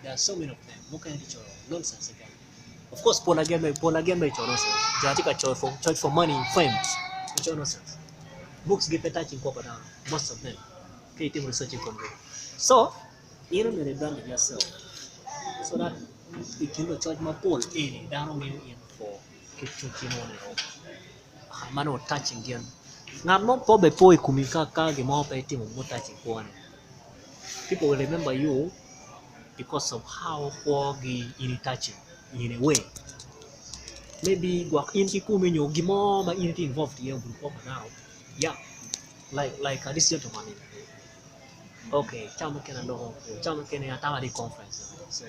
There are so many of them. What kind of nonsense again? Of course, Paul again, nonsense. Jatika church for money, fame, nonsense. Books get touching down, most of them. Creative researching content. So, you know, you brand yourself. So that you can charge my Paul in down in for kitchen on mano touching again. Not more probably poi kumika kage more petting more touching one. People will remember you because of how foggy in touching in a way. Maybe gwok in kikuminyo gimo ma in involved here group now. Yeah, like this gentleman. Okay, chama kena no, chama kena atama di conference. So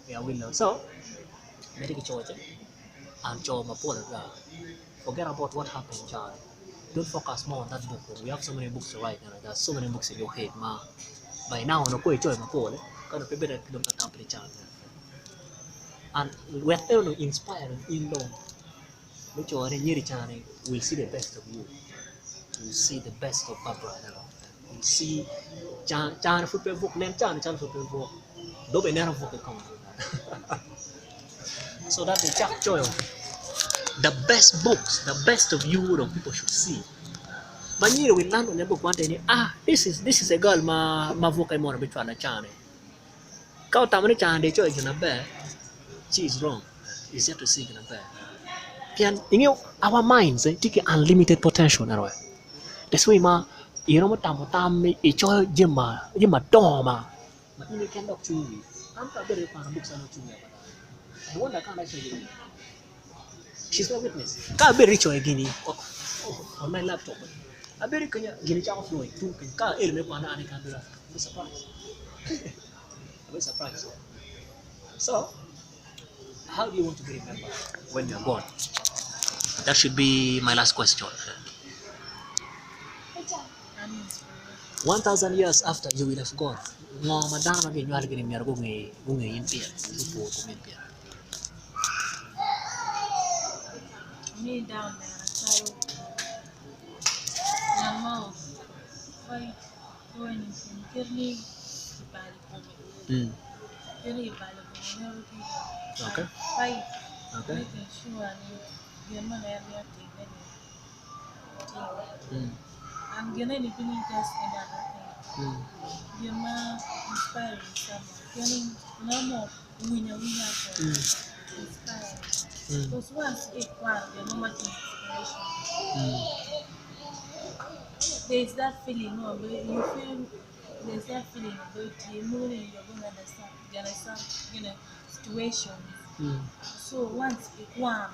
yeah, we know. So medical church and Job Lazarus. Forget about what happened, child. Don't focus more on that book. We have so many books to write. There's so many books in your head, ma. By now, no koi choy mapole. Kana pepe that don't accomplish child. And whatever inspiring in law, which are near channel, will see the best of you. You see the best of Babra. You see, chan football book, name chan football book. Don't be never book come. So that's the Jack Joy. The best books, the best of you that people should see. But you will land on the book one day. This is a girl ma voka more between the channel. Kau tamani channel de choy gina bear. She is wrong. It's yet to see gina bear. Pian, our minds take unlimited potential na roy. That's why ma, you know tam choy jima doma. Ma ini kan dok chui. Am tak beri pan book sana chui. The one that can't actually. She's my witness. Ka beri choy gini on my laptop. I beri kanya gini chao flow tu ka me pana ani kan dula. I'm surprised. I'm surprised. So, how do you want to be remembered when you're gone? That should be my last question. 1,000 years after you will have gone, ngo madana magi nyual gini miar gunge impia, lupo kumimpia. Me down there, so now why going in Kirli, Okay. Fight. Okay. Making sure you're not everything. I'm getting it being just another thing. You're not inspiring someone. Getting no more winner inspiring. Because once it was, you're not much inspiration. There's that feeling, no, but you feel there's that feeling about you moving, you're going to understand, situations. So once it one,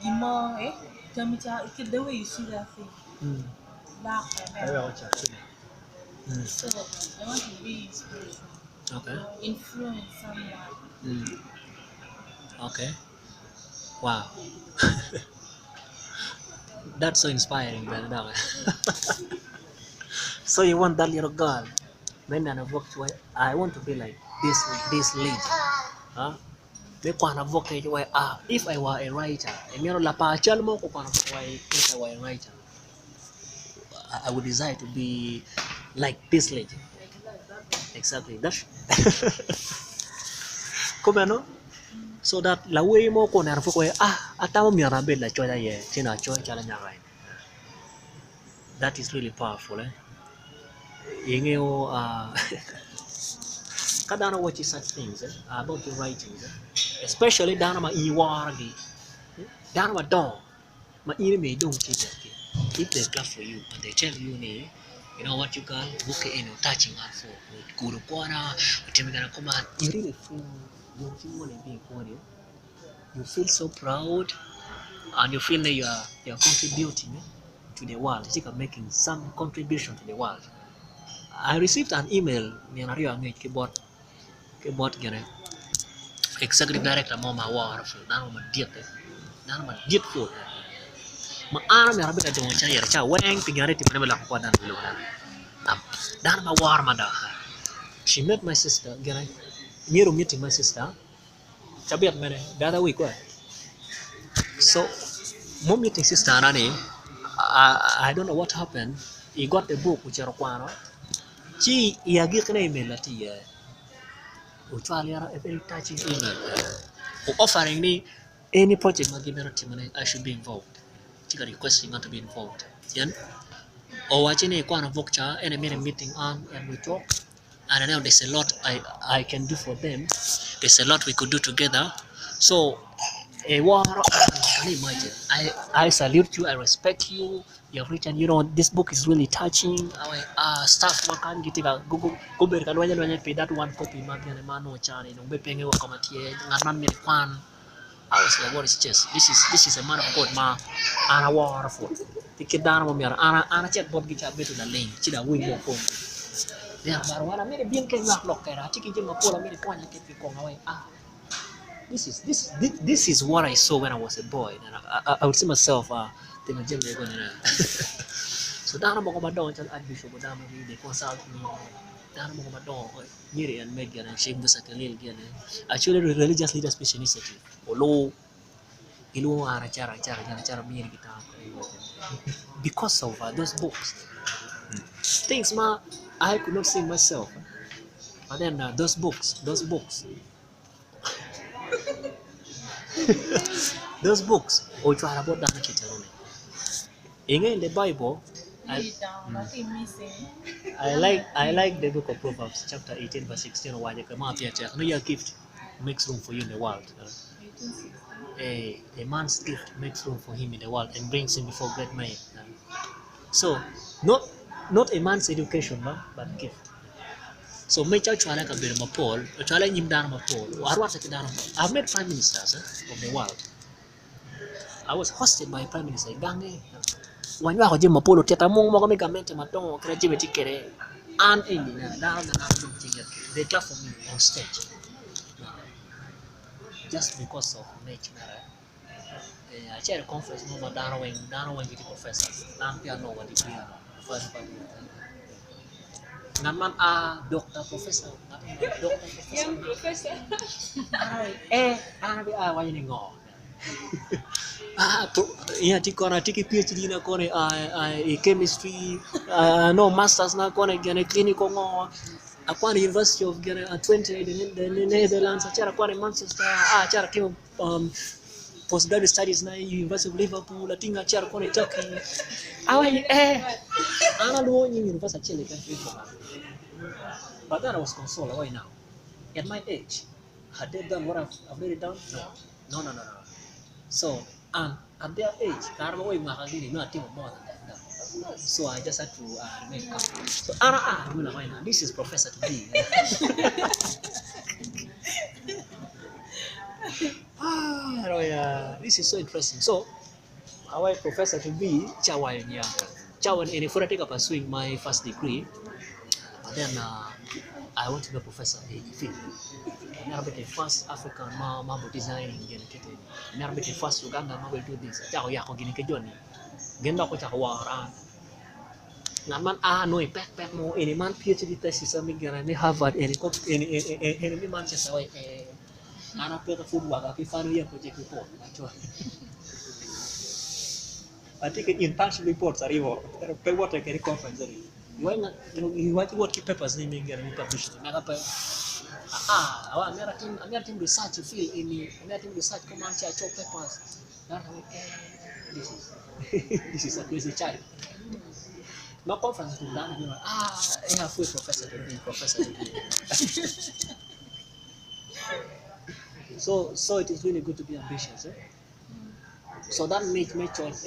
you more, tell me, the way you see that thing, back and so I want to be inspirational. Okay. Influence someone. Okay. Wow. That's so inspiring, brother. So you want that little girl? When I walked away, I want to be like this lady. Huh? If I were a writer, if I were a writer, I would desire to be like this lady. Exactly. That's come so that la way mo ko na fo atama mi arabe la choya ye tina choya chala nyarai. That is really powerful, eh? Yengeo kadana watch such things about the writings, especially dana ma iwargi, dana ma don ma me don't teach it. If they class for you and they tell you you know what you can book in touching art for guru kwana utemigana command, you really feel being quoted. You feel so proud and you feel that you're contributing to the world. You are making some contribution to the world. I received an email keyboard executive director mo ma war fu dano ma diet fu ma ana me rabe do cha yera cha weng pingare ti me la ko dan bilo dan ma war ma da she met my sister gana nyero meeting my sister chabiat mene the other week so mom meeting sister nani I don't know what happened. He got the book which are okwano chi yagi kana email ati uchwali a very touching email offering me any project magimero timane I should be involved chica requesting not to be involved yen or watching a kwano vokcha and a meeting on and we talk and now there's a lot I can do for them. There's a lot we could do together. So a war can you imagine? I salute you, I respect you. You have written, this book is really touching. Staff makan gitu go ber kan wanya pay that one copy mabiane mano chani no be penge wa komatie nganan mi kwan. I was like, what is this? This is a man of God ma ana war for. Tikidana mo miara ana chat bot gicha betu na lane. Chida win mo ya marwana mere bien ke ngak lokera tiki je mapola mere kwanya ke ko ngawe this is what I saw when I was a boy and I would see myself the majembe go na so dana mo ko madon chan archbishop dana mo de consult me dana mo ko madon nyiri and make and shame the sakalil gene actually religious leaders special initiative olo ilu ara cara miri kita because of those books things I could not see myself. But then those books, those books, which are about that kitchen. In the Bible, I like the book of Proverbs, chapter 18, verse 16. Why your gift makes room for you in the world. A man's gift makes room for him in the world and brings him before great men. So, not a man's education, but gift. So me chwala ka ber mapol, chwala nyim dano mapol. Arwata ki dano. I've met prime ministers of the world. I was hosted by Prime Minister Gange. Onywako je mapol teta mong mo kami gamente matongo kira jibe tikere. An endi na dano tinga. They clap for me on stage. Just because of nature. I chaired a conference no dano when giti professors. Dano pia no what degree. First naman doctor professor young professor why ni ngo tikona tiki PhD na kone chemistry no masters na kone gene clinical ngo akwana University of Gene 20 in the Netherlands achara kwane Manchester achara kimo postgraduate studies na University of Liverpool atinga achara kone Turkey ana luo nyingi university chile country but then I was consoled right now at my age had they done what I've already done no so at their age karma way makagini no atim more than that so I just had to remain calm so right now this is professor to be this is so interesting so our professor to be chawa anyaka chawa in take pursuing my first degree but then I want to be a professor in film. I'm the first African marble designing generated. I'm the first Uganda marble do this. Chawa yako gini kejoni. Genda ko chawa ran. Naman no impact mo any man PhD thesis sa migara ni Harvard any Manchester way ana peta food waka kifano ya project report. I think internship reports arrivo. Per what I can conference arrivo. You want what key papers ni mingi na published. Nakapa I'm team research field in I'm team research come on check papers. This is a crazy child. No conference to that yeah full professor to be. So it is really good to be ambitious. So that makes choice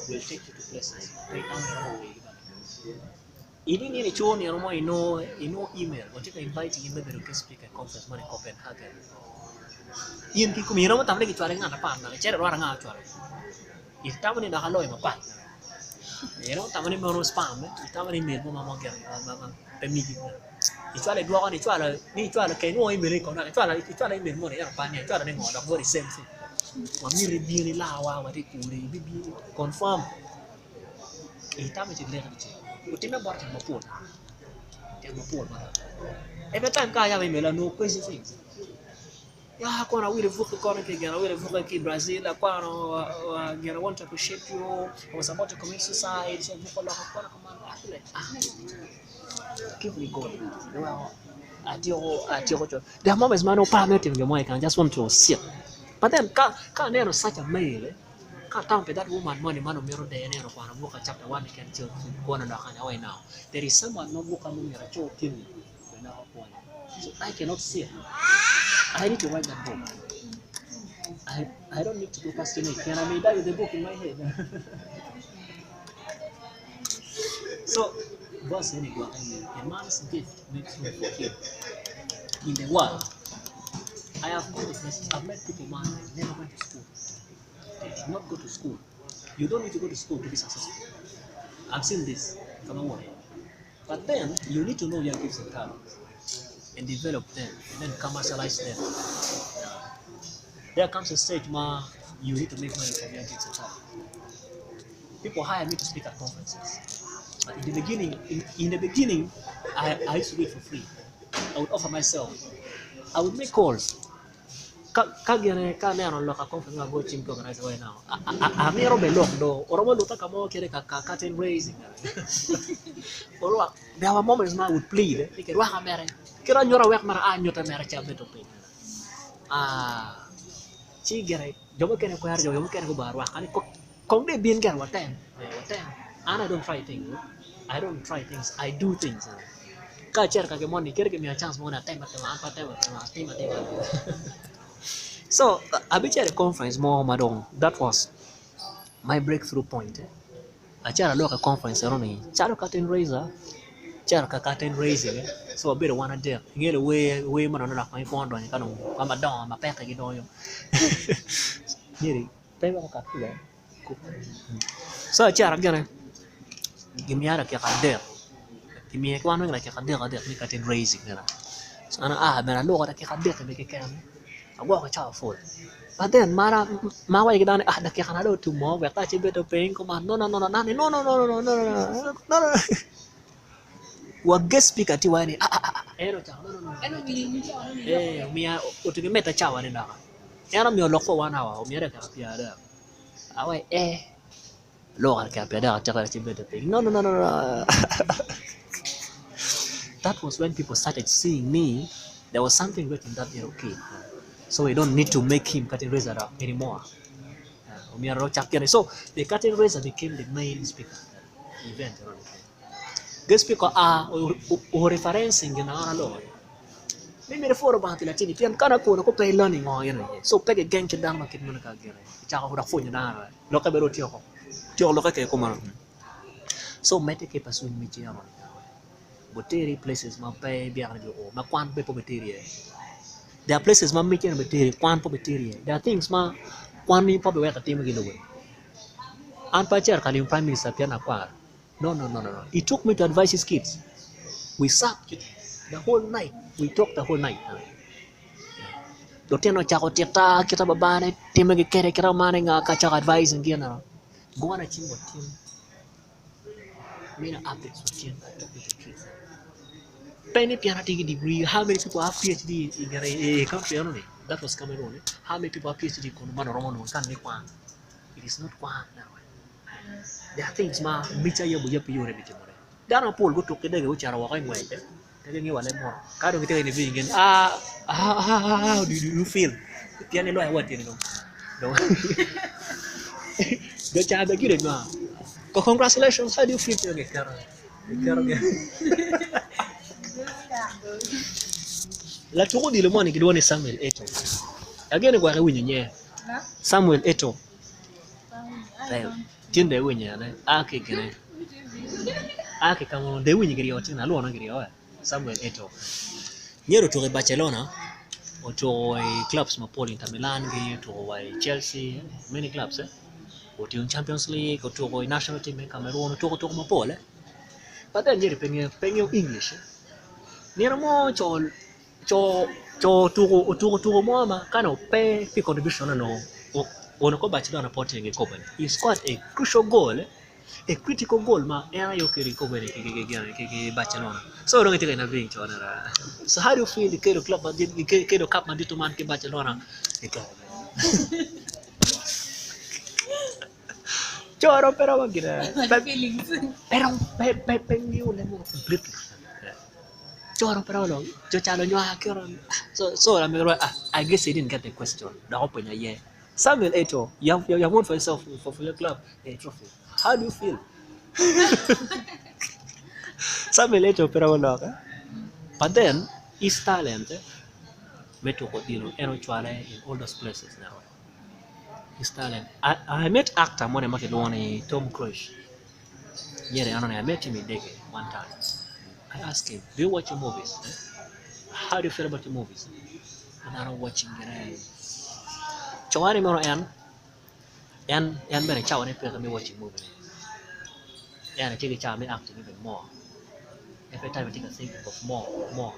will take you to places. Even in Chon, you know email. What you can invite email that you can speak at conference in Copenhagen. In Kikum, you know what I'm making to a partner, a chair running out. If Taman in the Aloyo Babra, you know, Taman in Mono spam, Taman in Memo Mamma, the meeting. ichwala dwa ni ichwala ke no imere ko na ichwala imere mo ya pa ni ichwala ne ngoda go the same thing wa mi rebi ni lawa wa de kuri bibi confirm itama chile ka che utime bor ta mapol ma every time ka ya imela no crazy things ya kona wile vuka kona ke gana wile vuka ki Brazil kwana wa gana want to shape you was about to commit suicide so vuka la kona kama athle give me God well atio there are moments man no permitting the more I can just want to sit but then ka neno such a male ka tampe that woman money man omyero de neno kwana vuka chapter 1 can tell kona ndo kanya why now there is someone no vuka mumira cho tini na kwana so I cannot see it. I need to write that book. I don't need to procrastinate. Can I make that with the book in my head? So, boss, anyway, a man's gift makes room for him. In the world, I have gone to places. I've met people, man, they never went to school. They did not go to school. You don't need to go to school to be successful. I've seen this from a while. But then, you need to know your gifts and talents and develop them and then commercialize them. There comes a stage where you need to make money from your gifts and talents. People hire me to speak at conferences. But in the beginning, I used to do it for free. I would offer myself. I would make calls. Kagene loka conference na go chim organize right now. Amyero be lock do. Oromo luta kamo kere curtain raising. Oro there were moments now I would plead. Like wa kamera. Kira nyora wek mara anyo ta mera chabe to pe. Chi gere jomo kene ko har jomo kene ko bar wa kan ko kong de bin ger waten. And I don't try things. I do things. Ka cher ka ke moni kere ke mi chance mo na time ta ma tema. So I be at a conference more madong. That was my breakthrough point. I chair a local conference around charo curtain raiser. Curtain raising. So a bit of one a day. Get away man on my phone on you. I'm a dog, I'm a pet you know. Nearly pay what I could. So I chair again. Give me a there. Give me a one like a curtain raising. So I look at a there to make a can. I walk a child for. But then my way down at the Canada tomorrow, we're touching better paying command. No. What guest speaker to Winy? No. Me to met a chow in now. I'm your lock for 1 hour, omyero capiada. Away, Lord capiada, charity better paying. No. That was when people started seeing me. There was something written that they're okay. So we don't need to make him curtain raiser anymore. So the curtain raiser became the main speaker event. Guest speaker referencing in our Lord. Maybe the four about the Latin, Pian Kanako, no pay learning on so peg a gang to down like Monica Gary. Chao would have phoned Nara, Locabero Tio, Loca command. So matek pursuing me. Boteri places my pay behind you, my kwan paper material. There are places my making material, kwan po material. There are things my kwan ni probably work a team again away. And Pacher Kalim Prime Minister Piana Kwar. No. He took me to advise his kids. We sat the whole night. We talked the whole night. Doteno chako teta kita babane team age kere kira mane nga kacha advice ngina. Go on a team with team. Many updates with team. I talk with the kids. Penny piano taking degree. How many people have PhD in a country only? That was Cameroon. How many people have PhD in Roman can't make one? It is not one now. There are things ma micha yabu yore bitimore. Dano Paul go to Kedega which are walking way. Telling you a little more. Can't get anything again. How do you feel? Piano lawyer what you know? No. The child again now. Congratulations, how do you feel? La tuko di lemoni kidwoni Samuel Eto. Again kwa Winy Samuel Eto. Tinde Winy ne ake kene. Ake kama de Winy kiri otina lo na kiri Samuel Eto. Nyero to Barcelona or to clubs mapoli Inter Milan to Chelsea, many clubs or to Champions League or to national team in Cameroon to mapole. But then you're paying English. Nira mo tugo mo ma kind of pay contribution no onoko Barcelona porting a company. He scored a crucial goal, a critical goal ma era yo kiri company ke Barcelona. So don't get in a big chona. So how do you feel the club Madrid the cup Madrid to man ke Barcelona? Choro pero magira. My feelings. Pero you le mo completely. Choro pero lo yo chalo nyo hakero. So I guess he didn't get the question. The open yeah. Samuel Eto'o, you have won for yourself for your club a trophy. How do you feel? Samuel Eto'o pero lo ka. But then his talent went to Odilo and Chwale in all those places now. His talent. I met actor more than one Tom Cruise. Yeah, I met him in Deke one time. I asked him, do you watch your movies? How do you feel about your movies? And I don't watching it. Chawari mo and very chow and I me watching movie. And I take a chow me acting even more. Every time I take a think of more.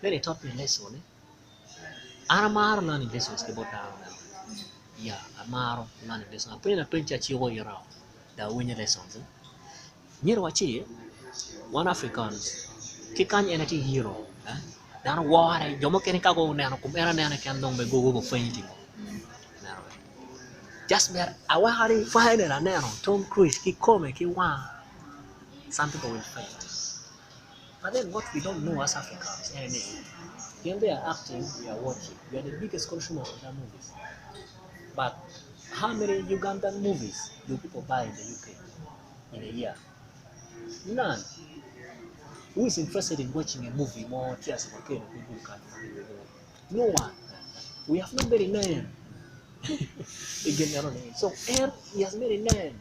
Then he taught me a lesson. Aramaro learning lessons about down. Yeah, Amaro learning lessons. I put a pinch at you all year round. The winning lessons. Near what one Africans, Kikan energy hero. Dan war, Jomo can go now, Kumera Nana can don't go fainting. Just where I was find it now. Tom Cruise, he come, he want. Some people will faint. But then what we don't know as Africans, when they are acting, we are watching. We are the biggest consumer of their movies. But how many Ugandan movies do people buy in the UK in a year? None. Who is interested in watching a movie more tears for pain? No one. We have not made a name. So Air he has made a name.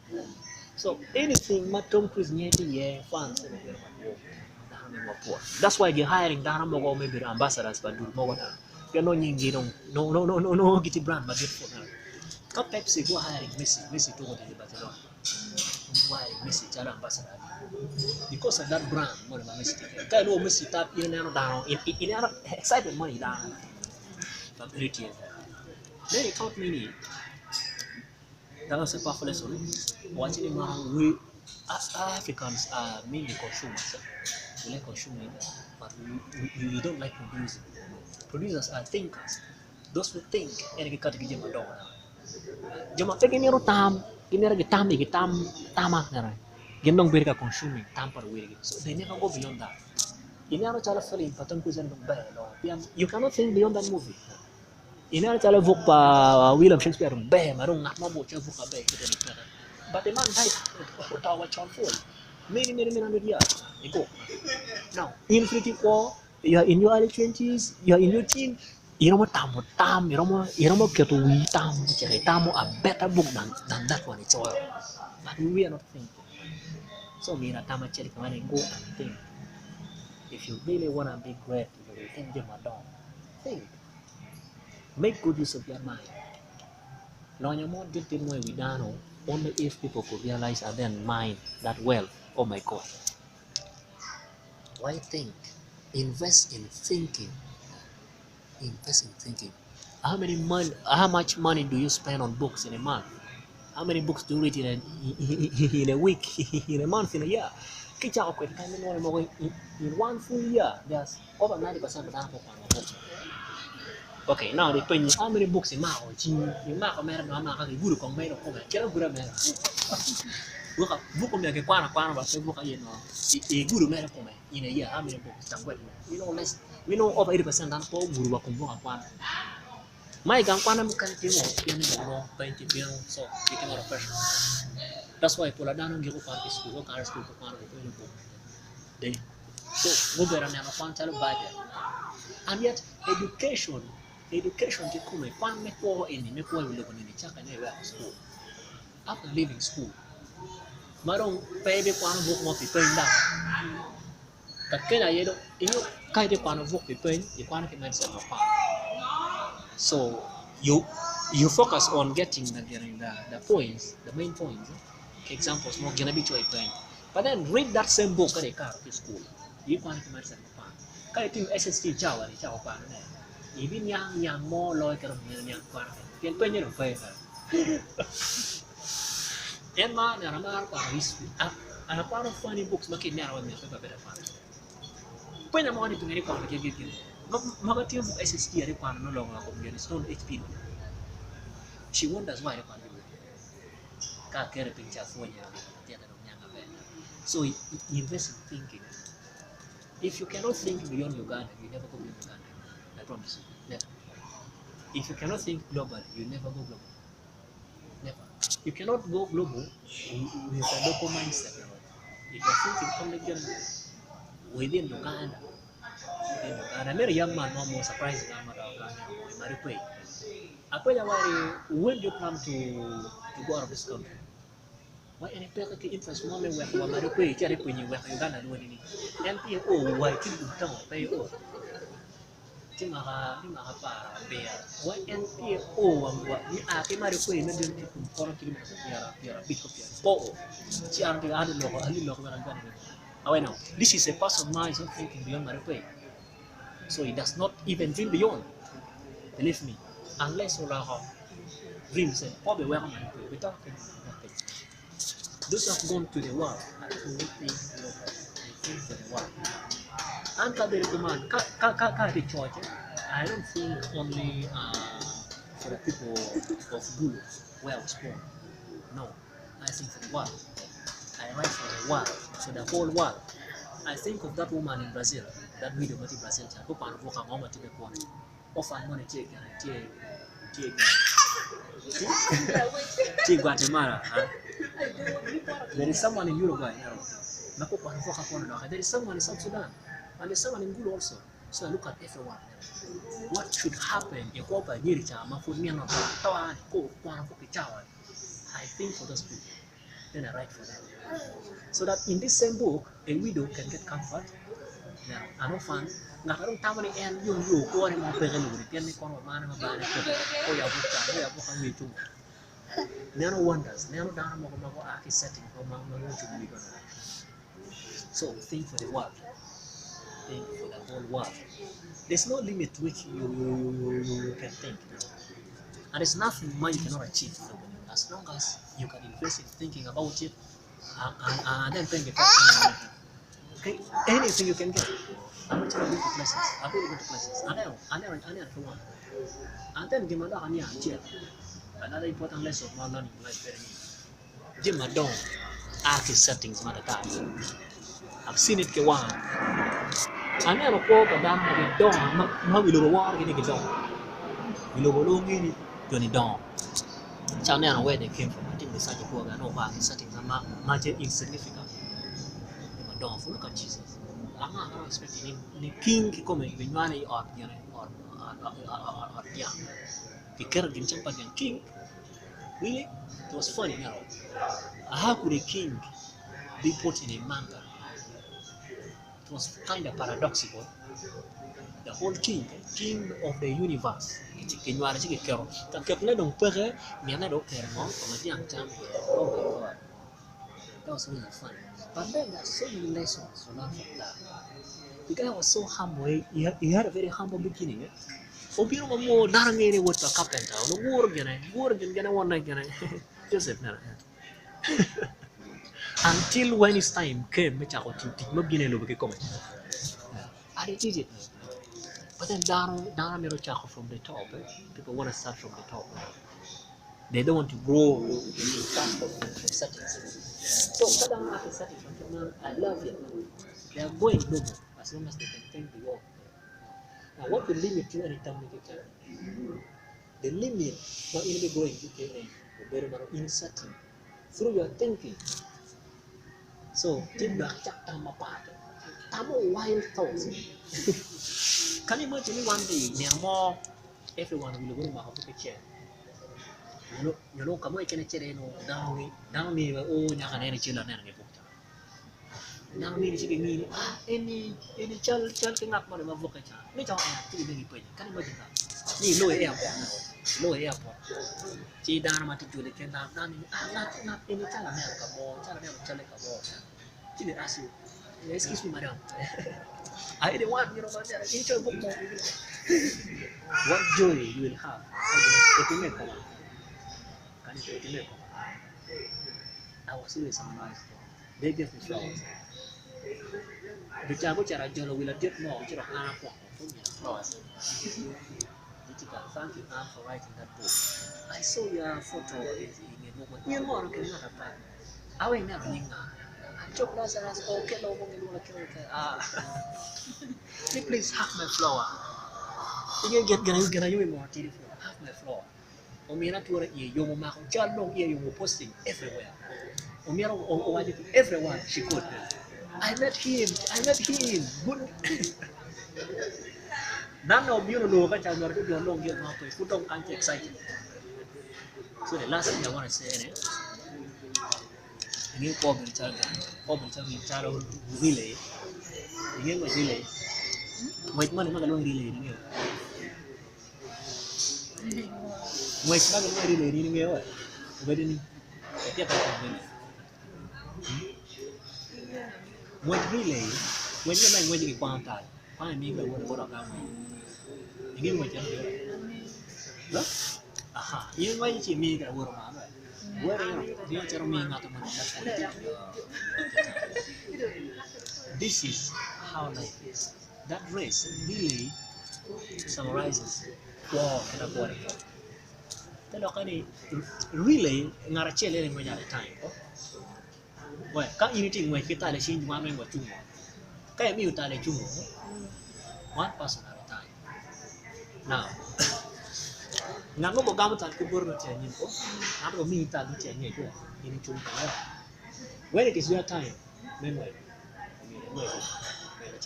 So anything Tom Cruise near fans. That's why they're hiring Dana Mogo maybe ambassadors but do more. You're no no get brand but get for her. Not Pepsi go hiring Messi to go to the Barcelona. Why Messi Jara ambassador? Because of that brand more than Messi. Guy no Messi tap in and down in excited money down. But then he taught me that was a powerful lesson. Watching him around, we as Africans are mainly consumers. We like consuming, but we don't like producing. Producers are thinkers. Those who think, and they can't give a dog. Jama taking your time, tama. Gendong berika consuming, tamper with it. So they never go beyond that. You never tell a film, but you cannot think beyond that movie. Ina tala vuk pa William Shakespeare bam marung nak mo cha vuk ba kita ni pera. But the man died Ottawa John Fall. Many hundred years ago. Now, Infinity War, you are in your early 20s, you are in your teen, you know what tam, you know what get we tam a better book than that one it's all. But we are not thinking. So we are tama cheri go and think. If you really want to be great, you will think them along. Think. Make good use of your mind. Now, you're more detailed with dano, only if people could realize and then mind that well. Oh my God. Why think? Invest in thinking. Invest in thinking. How much money do you spend on books in a month? How many books do you read in a week, in a month, in a year? In one full year, there's over 90% of that book. Okay, now they pay how many books in Mao? In Mao, America, good con meno come. C'era pure me. Book come che qua va se book io no. E good meno come. In a year, how many books? We know over 80% dan po guru wa kumbo kwa. Mai gang kwa na mukan timo, pian ni mo, 20 pian so, you can get pressure. That's why pola dano ngi ko party school, ko school ko kwa ko book. Then so go better na kwa tell by there. And yet education to come kwan me ko ini me ko wile ko ni chaka na wa school after leaving school marong pebe kwan book mo pi pen da ka kena yedo iyo kai de kwan book pi pen di kwan ke medicine no pa so you focus on getting the points, the main points, examples mo gonna be choy pen but then read that same book at the car to school kwan ki mar sa pa ka itim SST chawa ni chawa pa ne ibin yang mo loy ka rom yang kwan pien pe ni ro pe ka en ma na ramar pa ris ana part of funny books makin ni arawan ni pa beta pa pe na mo ni tu ni kwan ke ke ma ba ti book SST ari kwan no long ko ni stone HP she wonders why the kwan ka kere pincha funya dia ta nya ngabe so invest in thinking. If you cannot think beyond Uganda, you never go beyond Uganda. I promise you, never. If you cannot think global, you never go global. Never. You cannot go global with a local mindset. If you're thinking only within Uganda, I met a young man, one more surprising I'm not in Maripay. I pray when do you plan to go out of this country? Why any peke ke interest moment where you are Maripay, cari punya where Uganda dua ini. NPO, why kita bukan pay o. Ti maka para bear wa NPO wa ni ake mari ko ina den ti ko ti ya bit ko ya po ti am ti adu lo ali lo ko ran gan away now this is a person mind so thinking beyond mari ko so he does not even dream beyond believe me unless you have dreams and probably where mari ko without nothing those have gone to the world and to think for the world. And the command, the church. I don't think only for the people of good where I was born. No, I think for the world. I write for the world, for the whole world. I think of that woman in Brazil, that widow in Brazil. Who can walk a moment to the corner. Often money take Guatemala. There is someone in Uruguay now. There is someone in South Sudan. And there's someone in good also. So I look at everyone. What should happen if I think for those people. Then I write for them. So that in this same book, a widow can get comfort. Now, I don't find that I don't have any end you go and more pay Nano wonders, Nano Dano is setting for so think for the world. Think for the whole world. There's no limit to which you can think. And there's nothing more you cannot achieve as long as you can invest in thinking about it and then think it. Okay? Anything you can get. I'm not going to places. I'm going to places. I know for one. And then give another important lesson of learning life. Jim Madon, artist settings matter. I've seen it go on. I never walk down the door. No, we don't walk in the door. We don't go in the door. China, where they came from, I think they started to walk and no back settings are much insignificant. The door, look at Jesus. I'm not expecting the king coming when you are young. The character in Champion King, really, it was funny now. How could a king be put in a manga? It was kind of paradoxical. The whole king of the universe, that was really funny. But then there's so many lessons to learn from that. The guy was so humble. He had a very humble beginning. Opino mo darangene what a carpenter. No work gana one night gana. Joseph na. Until when his time came, I did it. But then Dana Mero Chaco from the top. People want to start from the top. They don't want to grow from settings. So Kadang after settings, I love it. They are going global as long as they can think the world. Now what will limit you anytime you get there? The limit not only going to get in setting through your thinking. So think back wild thoughts. Can you imagine one day near more everyone will go to a chair? You know, come on, can I chair no down me oh nyaka na chila na ngepukta. Down me chiki ni any child can up mo ma voka cha. Me cha ti ni pe. Can you imagine that? Ni low airport. Chi down ma ti jule ken na ni not any child na ka bo, child na chale ka bo. Chi ni asu Excuse me, madam. I didn't want, madam, enjoy book more. What joy you will have. I was really surprised. They gave me flowers. The time which I will get more, which are flowers. Thank you, Anne, for writing that book. I saw your photo in a moment. You know, I cannot apply. I will never think. Job Lazarus Okello. Please have my flower. You get gonna you more beautiful. Have my flower. Omyero to it, you will make a long year, you will posting everywhere. Omyero or everyone she could. I met him. Good. None of you know that I'm not going to long year now. Put on can't excited. So the last thing I want to say is, you probably tell me child relay. You get relay. Wait, money, not a long relay. Wait, not a long relay. Wedding. When relay, when you're like waiting for time, I mean, what about you get what you're aha, you might see me that word of where you tell me not to this is how life is. That race really summarizes war and a body. The local relay, not a chill anywhere at a time. Well, các unity người kita le shin one member chung. Cái mi uta le chung. One person at a time. Now, ngam mo gam tan ku bor na chen yin ko. Ngam mo mi ta lu chen ngai ko. Ini chung ka. When it is your time, men wait.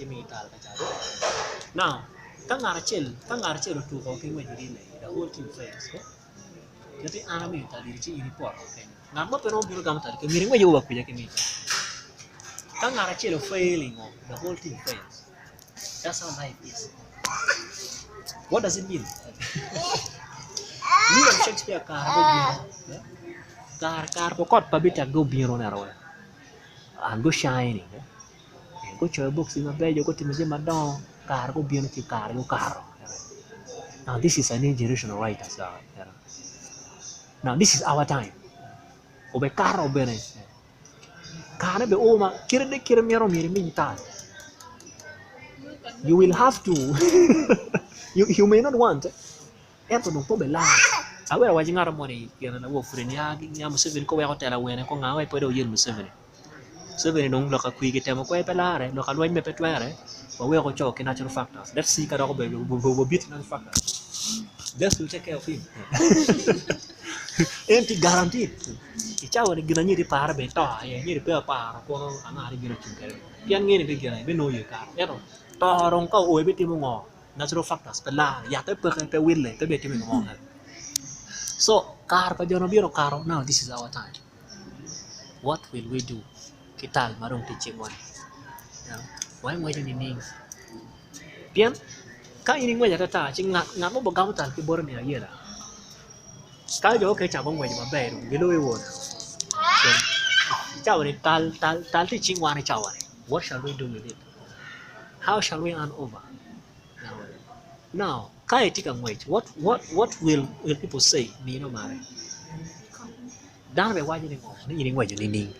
Mi ta ka cha. Now, các ngara chel tu ko ke mai di le. The whole team fails ko. Jadi ana mi ta di chi ini por ko. Ngam pero biro gam tan ke miring mo yo ba ku ya ke mi. Các ngara chel failing or the whole thing fails. That's how life is. What does it mean? William Shakespeare car ko kot pabita go biro na ro. And go shining. Go choy books in a bed you go to museum madon car go biro ti car go car. Now this is a new generation of writers. Now this is our time. Obe car obene. Car be oma kire mero mi ta. You will have to you may not want eto no pobe la awera wajingara moni yana na wo freni ya museveni ko wa hotel awene ko ngawe podo yin museveni dong loka kuigi tema ko pelare loka lwany me petwere wa we ko choke natural factors let's see kada ko be bit natural factors this will take care of him enti guaranteed ichawo ni gina nyiri par be to ye nyiri pe par ko angari gina chungere pian ngene be gina be no ye ka eto to rong ko o be timo ngo natural factors pela ya te pe win le te be timo ngo so kar pa jono biro karo now this is our time what will we do kita marong teaching one why mo jeni ning pian ka ini mo ya ta chi ngam mo bagam tal ki bor ni ya da ka jo ke cha bong mo ma be ru gilo e won chao ni tal teaching one chao what shall we do with it how shall we earn over now kai tika ngwech what will people say ni no mare dan be waji ni ngo ni ngwech ni ning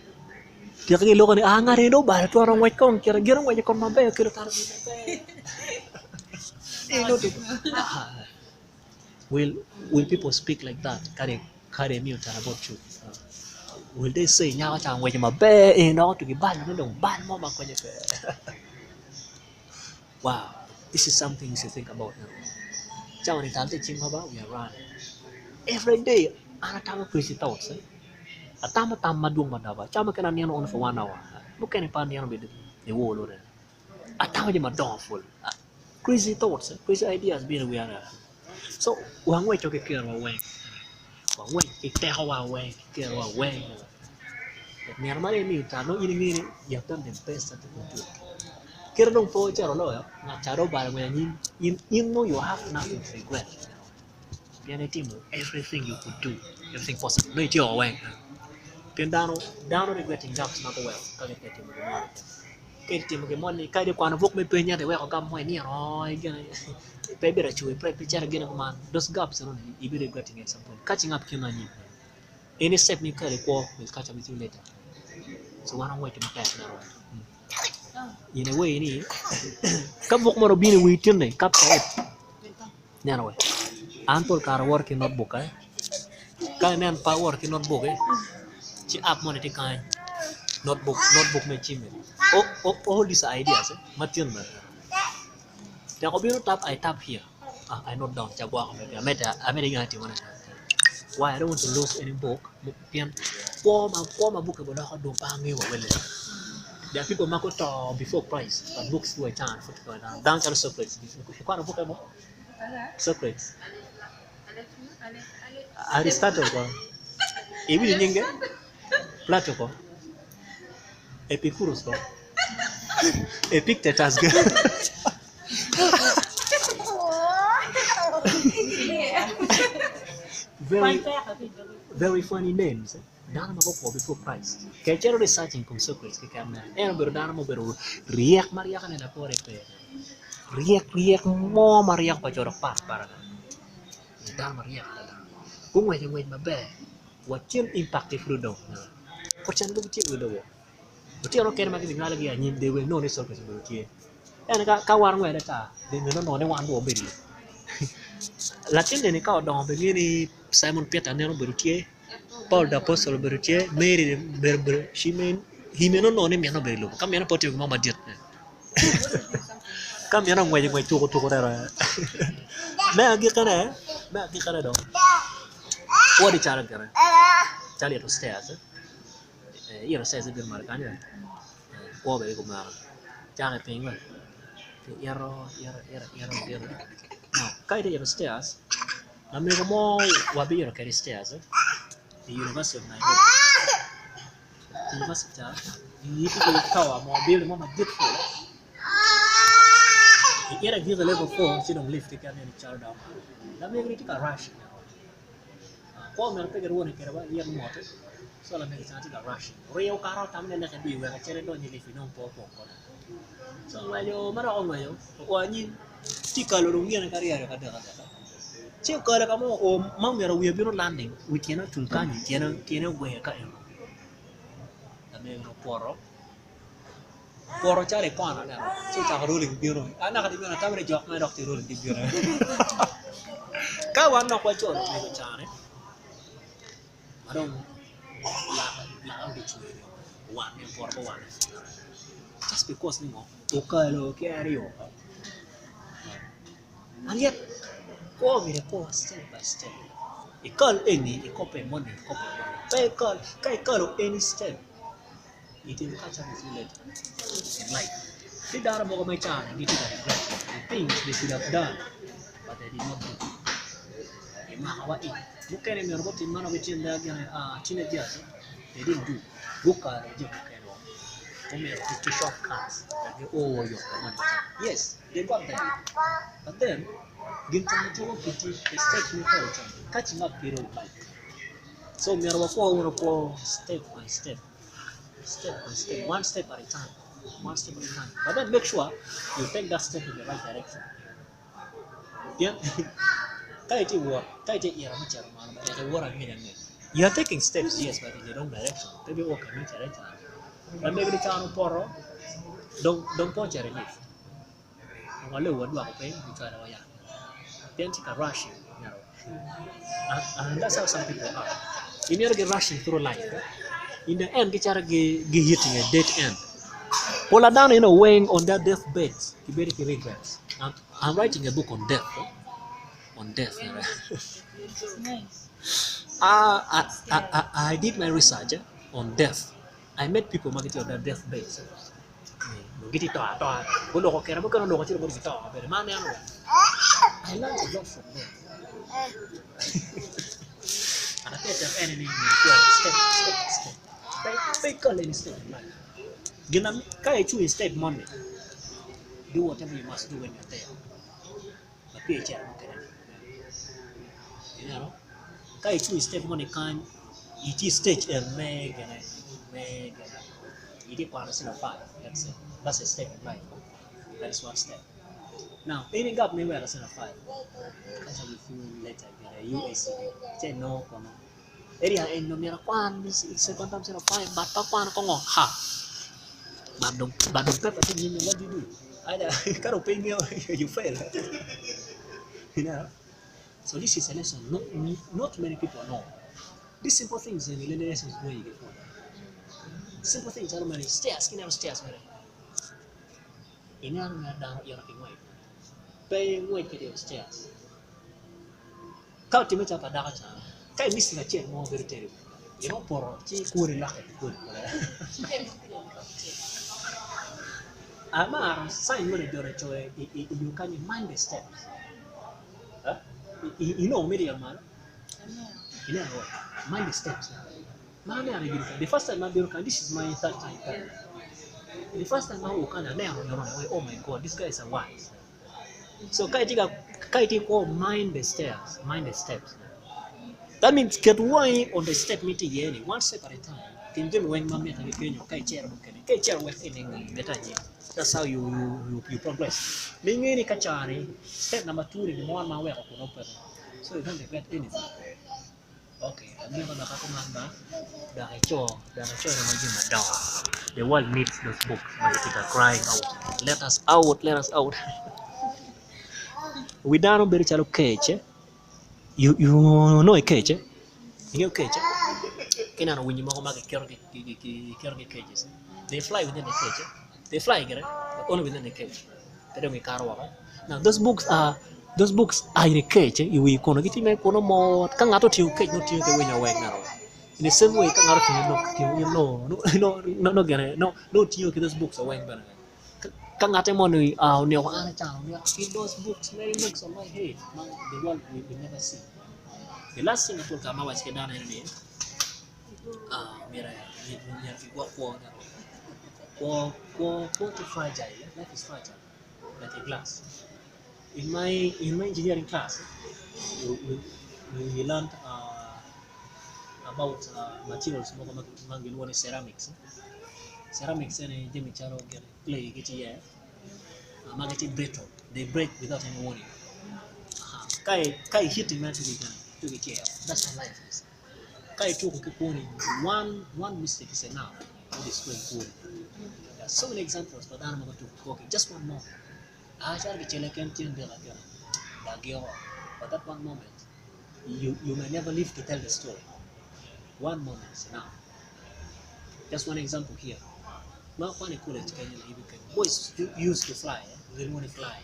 dia ke lo kan ngare do ba to orang ngwech kon kira gira ngwech kon mabe kira tar ni no to will people speak like that kare mute about you will they say nya cha ngwech mabe no to ki ban no dong ban mo ba ko je wow, this is something you should think about now. Chào này teaching about we are running. Every day, ana tama crazy thoughts. Tama madung madaba. Chama kena niano on for 1 hour. Bukan pa niano be the wall or. Atama je madong full. Crazy thoughts, crazy ideas being we are. So, wang way choke kira wa wang. Wang way ikte hawa wang, kira wa wang. Normally mi ta no ini you have done the best that you can do. Kira dong po charo lo ya na charo ba when you know you have nothing to regret pian etimo everything you could do everything possible no itio wang pian dano regretting jobs not well ka get etimo cái tìm cái món này cái đi qua nó vốc mấy bên nha để quay họ cầm hoài nè rồi cái này bây giờ chui bây giờ cái nào mà those gaps rồi you be regretting at some point catching up kêu nani any step ni cái qua will catch up with you later so one way to pass now in a way ni cấp vốc mà nó bị nguy hiểm này cấp cái nha rồi anh tôi cả work notebook ấy cái này power cái notebook ấy chỉ up money cái notebook में chim all these ideas matian mà ya ko biro tap I tap here I note down cha gwa ko I made ngati wana why I don't want to lose any book pien po ma book ko da ko do pa ngi wa wele there are people ma ko to before price but books were chance for to down to secrets ko na book mo secrets Aristotle ko ibi nyinge Plato ko Epicurus ko Epictetus ko very funny names dano mako before Christ kaya chero researching kung Socrates kaya na pero dano mo pero riak maria kan na pore pe riak mo maria pa jorok para dano maria kung wait maber wachin impact frudo ko chan lu ti do Betul orang kena makin tinggal lagi anjing they will know this Socrates betul. Kan ka war ngwe da they will know ne wan do beri. Latin ne ka do begini Simon Peter ne no berutie Paul the Apostle berutie Mary ber he may not know ne me no beri lo. Kam yana poti mama diet. Kam yana ngwe tuko da. Me agi kana do. What the cara kana? Cari to stairs. Io non sai se per marcare può bere come già ne pengo ero no kai de stairs na me mo wa bi ero kai stairs the University of Nairobi University ni ti ko mo bil mo ma dit ko era give level 4 si non lift kan ni char down na me critica rush ko me pe ruone che era io mo so la mega santi la rush rio caro tamne na kan biwa chere do ni le fino un po so wayo mara on wayo wa ni ti kalo ro ngene kariere kada che kala kamo o mamero we biro landing we cannot tulkani tiene we ka en la mega poro chare kwana na che ta rolling biro ana ka di biro tamre jok ma dok ti rolling di biro ka wan no kwa choro ni chare madong lang di chui one in for one just because ni mo okalo carry over and yet ko mi ko step by step ikal any ikope money kai kalo any step it will catch up with you later like the dara mo may chan hindi sila regret the things they should have done but they did not do makawa bukan yang meron tin mana wicin da gyan teenagers they didn't do buka je bukan omyero to shortcuts that they all your money yes they got that but then gintan to piti step ni ko catching up period like so meron ko step by step one step at a time but then make sure you take that step in the right direction yeah you are taking steps, yes, but in the wrong direction. Maybe walk in the direction. But maybe the town of Poro don't punch a relief. I'm a little one walk away, you try to wire. Then take a rushing, and that's how some people are. You never get rushing through life. In the end, get hitting a dead end. Pull her down, weighing on that deathbed. You better regrets. I'm writing a book on death. On death. Nice. I did my research on death. I met people marketing on their deathbed. Get it out. I learned a lot from them. And I tell them enemy step. Take any step in life. Ginam kaya chu step money. Do whatever you must do when you're there. But pay check. You know, kaya chu step money kan iti stage and meg did one instead of 5. That's a step in life. That is one step. Now, any gap me where instead of 5. Catch up with you later. UAC. Say no, kono. Area end no mera kwan. Second time instead of 5. But kwan kongo ha. But don't pepper thing. What do you do? Either can't pay me or you fail. You know. So this is a lesson. Not many people know. These simple things in the lessons where you get from. Simple things are many stairs, stairs, in an down you're way. Paying weight with your stairs. Count to meet up a dark time. Can't miss a chair more very terrible. You know, poor, good luck at good. I'm sign money to you can mind the steps. You know, medium man. You know what? Mind the steps. The first time I this is my third time. The first time I walk on oh my God, this guy is a wise. So Kaiti call mind the stairs, mind the steps. That means get one on the step meeting one step at a time. Can you when mommy and the chair within better. That's how you progress. Being any kachari, step number 2 in the morning my way open. So you don't regret anything. Okay, I'm going to the world needs those books. People are crying out. Let us out, let us out. We don't know very cage. You know a cage? You know cage? When you cages, they fly within the cage. They fly, but only within the cage. They don't make car. Now those books are in a cage. You will go get him more. Can't out to cage, not you when you're now. In the same way, can't out no, those books are when can't out money. Those books, many books on my head. The one we never see. The last thing I told Kama was get down in there. Fragile. Life is fragile, like a glass. In my engineering class, we learned about materials. Ceramics. Ceramics and Jimmy Charo clay get here. Magnetic brittle. They break without any warning. Kai hitting man to be careful. That's how life is. Kai took one mistake is enough to destroy food. There are so many examples, but I'm going to cook it. Just one more. I shall get you like but that one moment, you may never live to tell the story. One moment is enough. Just one example here. Boys used to fly. They didn't want to fly.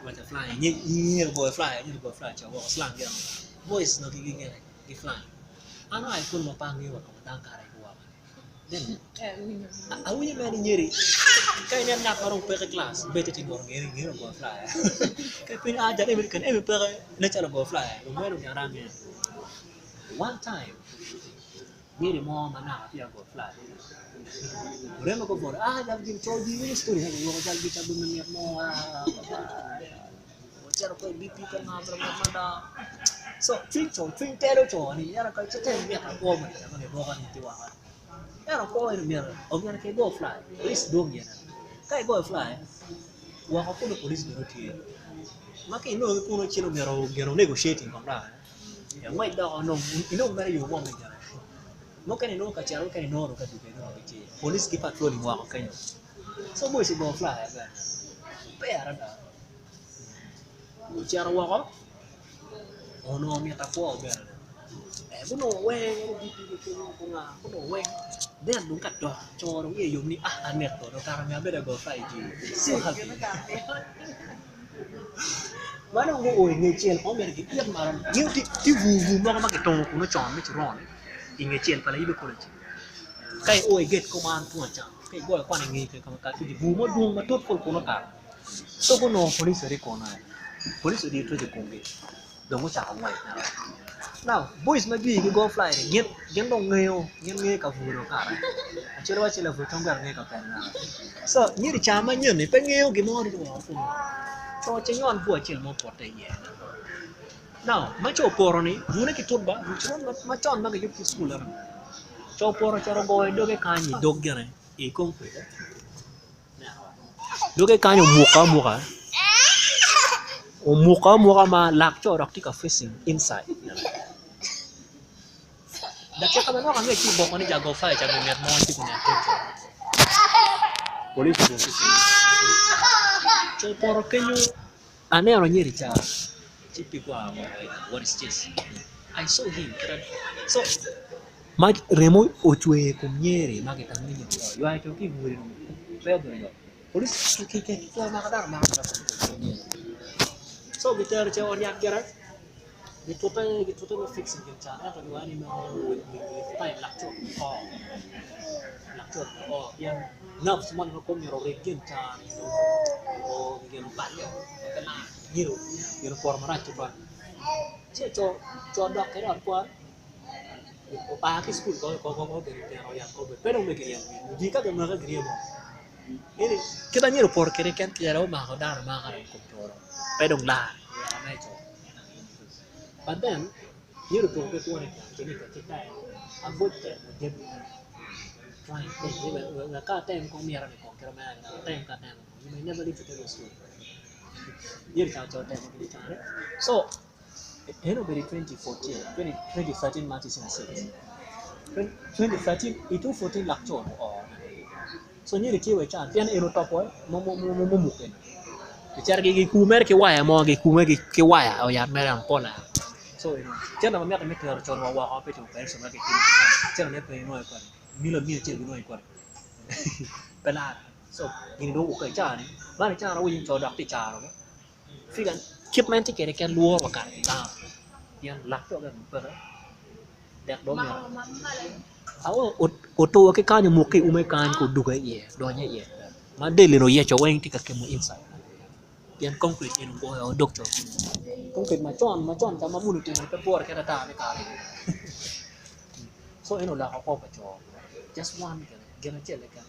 Butterfly, you go fly. Slang boys not giving a fly. I know I put my pang you then I will marry kind of not per class, better to go fly. Can every nature go fly. One time, near the mom and now here go fly. Remember go for I've been told you this story. So twin territory and you're going to tell me a woman. You're going to mirror. I'm going to go fly. Please don't get it. Can go fly? Walk up to the police bureau here. Maki no kuno chino mero negotiating on that. And wait down no you don't marry your woman. No can no kacharo can no ka duke police keep patrolling wa kanyo. So boys go fly again. Pera da. Charo wa oh no mi ta ko be. Kuno we kuno we then đúng cắt đó cho đúng gì dùng đi anh mệt rồi nó caramel bây giờ go fly gì siêu happy. Mà nó ngồi người trên có mấy cái biết mà nhiều cái vù nó cái tròn của nó tròn mới tròn thì người trên phải lấy được con cái ôi get command của chẳng cái gọi quan này cái cái vù mà đuông mà tốt của nó cả tôi có nó police ở đây còn này police ở đây tôi chỉ cùng đi đừng có chào ngoài nào boys mà đi cái go fly này nhét đồng nghe cả vù nó cả chưa đâu chỉ là vù trong gần nghe cả cái nào sợ như thì chả mà nhớ này phải nghe cái mò đi rồi cho chính on vừa chỉ là một quạt đấy nhỉ nào mấy chỗ poroni vừa này cái tuột bá vừa chọn mà chọn mà cái giúp school rồi Choporo choro boy doge kanyi dog gere e concrete. Doge kanyo muka o muka ma lakcho raktika facing inside. Dakika kama no kami ki boko ni jago fa jago met mo ti kunya techo. Police ko si. Choporo kenyo anero nyiri cha. Chipi kwa what is this? I saw him. So mag remo ochwe kumnyeri magita minyo. Yo ay to ki muri no. Pero yo. Police ki to makadar makadar. So bitter che onyak gera. Gitu tuh fixing kita. Atau dua ini mau time lakcur. Oh yang nav semua nó có nhiều rồi kiến cha. Oh những bạn cái nào nhiều form ra chụp bạn. Chứ cho đọc cái đó qua. Ba cái school có cái rồi ya có pero me quería. Jika que me quería. Ini kita nhiều por kere kan kita ro ma hodar ma kan kompor. Pero la ya cho. But then, you don't get one again. I'm good at it. Trying to think, the car time come here and conquer a man, time car time. You may never leave to tell the story. You can't tell them. So, in 2014, 2013 matches in 6. 2013, it was 14 lecture. So, you kill a chance. Then, you know, top boy, Momukin. The charity kumer ke wire, more kumer ke wire, or yard man pola. So, jangan nama mereka mikir orang orang apa itu person lagi kini. Jangan mereka ini orang kuat. Mila ciri ini orang kuat. Benar. So, ini dulu kerja cara ni. Mana cara orang yang jodoh di cara ni. Fikan, keep menti kira kan luar makan. Yang lakto kan ber. Dek dom ya. Awak auto ke kan yang muke umai kan ko duga ye, doanya ye. Madeli no ye cowok yang tika kemu inside. Yang concrete yang boy odok cowok. Concrete macon sama mulut yang terbuat kena dah mereka. So ini lah apa cowok. Just one kan, cele kan.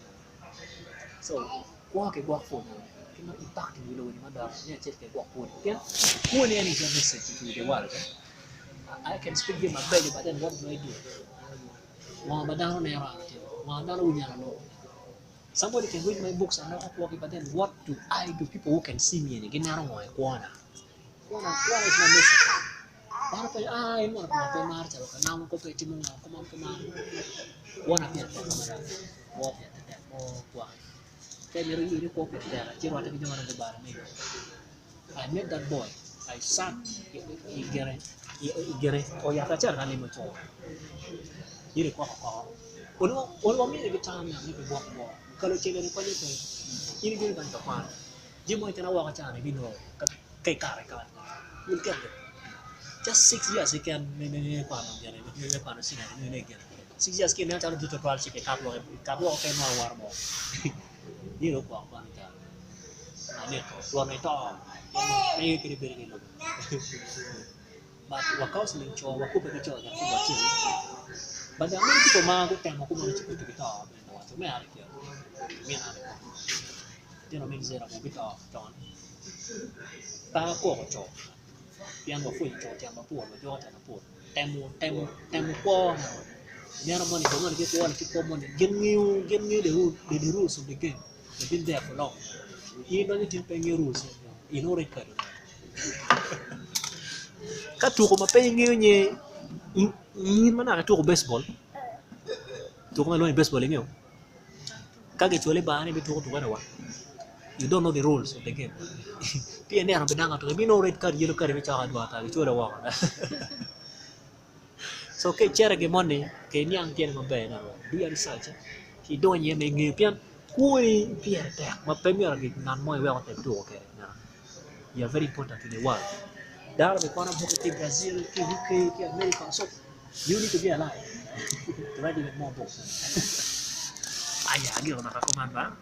So gwok phone. Kena impact di luar ni mana ni cele gwok phone. Kan, phone ni ni jangan message to the world. I can speak in maber, but then what do I do? Wah badang ni orang, wah badang punya lo. Somebody can read my books and not work, but then what do I do? People who can see me ni, gini orang orang kwan is my message. Baru pa ini mana pernah pemar calo kan nama ko peti mo ko man pemar. Kwan apa ya? Kwan ya, kwan. Kaya meron ini ko peti ya, ciro ada kita orang lebar ni. I met that boy. I sat igere oh ya kacar kan lima cowok. Jadi kok. Orang ni lebih canggih ni buat. Kalau cewek ni kau ni ini dia kan kwan. Dia mau itu nawa kacar ni bino kayak kare kan. Mungkin just 6 years kan ni kwan jadi ni kwan sini ni kan. 6 years kini cara tutorial sih kayak kamu kayak mau warmo. Dia lupa kwan kan. Nah ni luar itu. Ini kiri-kiri ni loh. But wakau seling cowok, wakau bekerja yang tu bacil. Pada mana kita mahu temu, aku mahu cikgu kita, benda macam mana dia, mana dia nak menjadi orang kita, John. Tak aku cowok, yang wakau cowok yang bapur, baju yang bapur. Temu kau, dia nak mana kita mana, gengiu dia rules of the game, they've been there for long. Ini banyak tim pengen rules, ini orang kerja. Katu ko mapengi nye mana katu ko baseball tu ko maloni baseball ngeo kage chole bani bitu ko tukana wa you don't know the rules of the game pien ne anabedanga to bino red card yellow card bicha kadwa ta chole wa so ke chere ke money ke nyang tien maber na dia research ki donye me ngi pian kui pien tek mapemi agi nan moy wa te tu ke na you are very important to the world. Dar bekono buku di Brazil, di UK, di Amerika, so you need to be alive to write even more books. Ayah, gitu nak aku mana?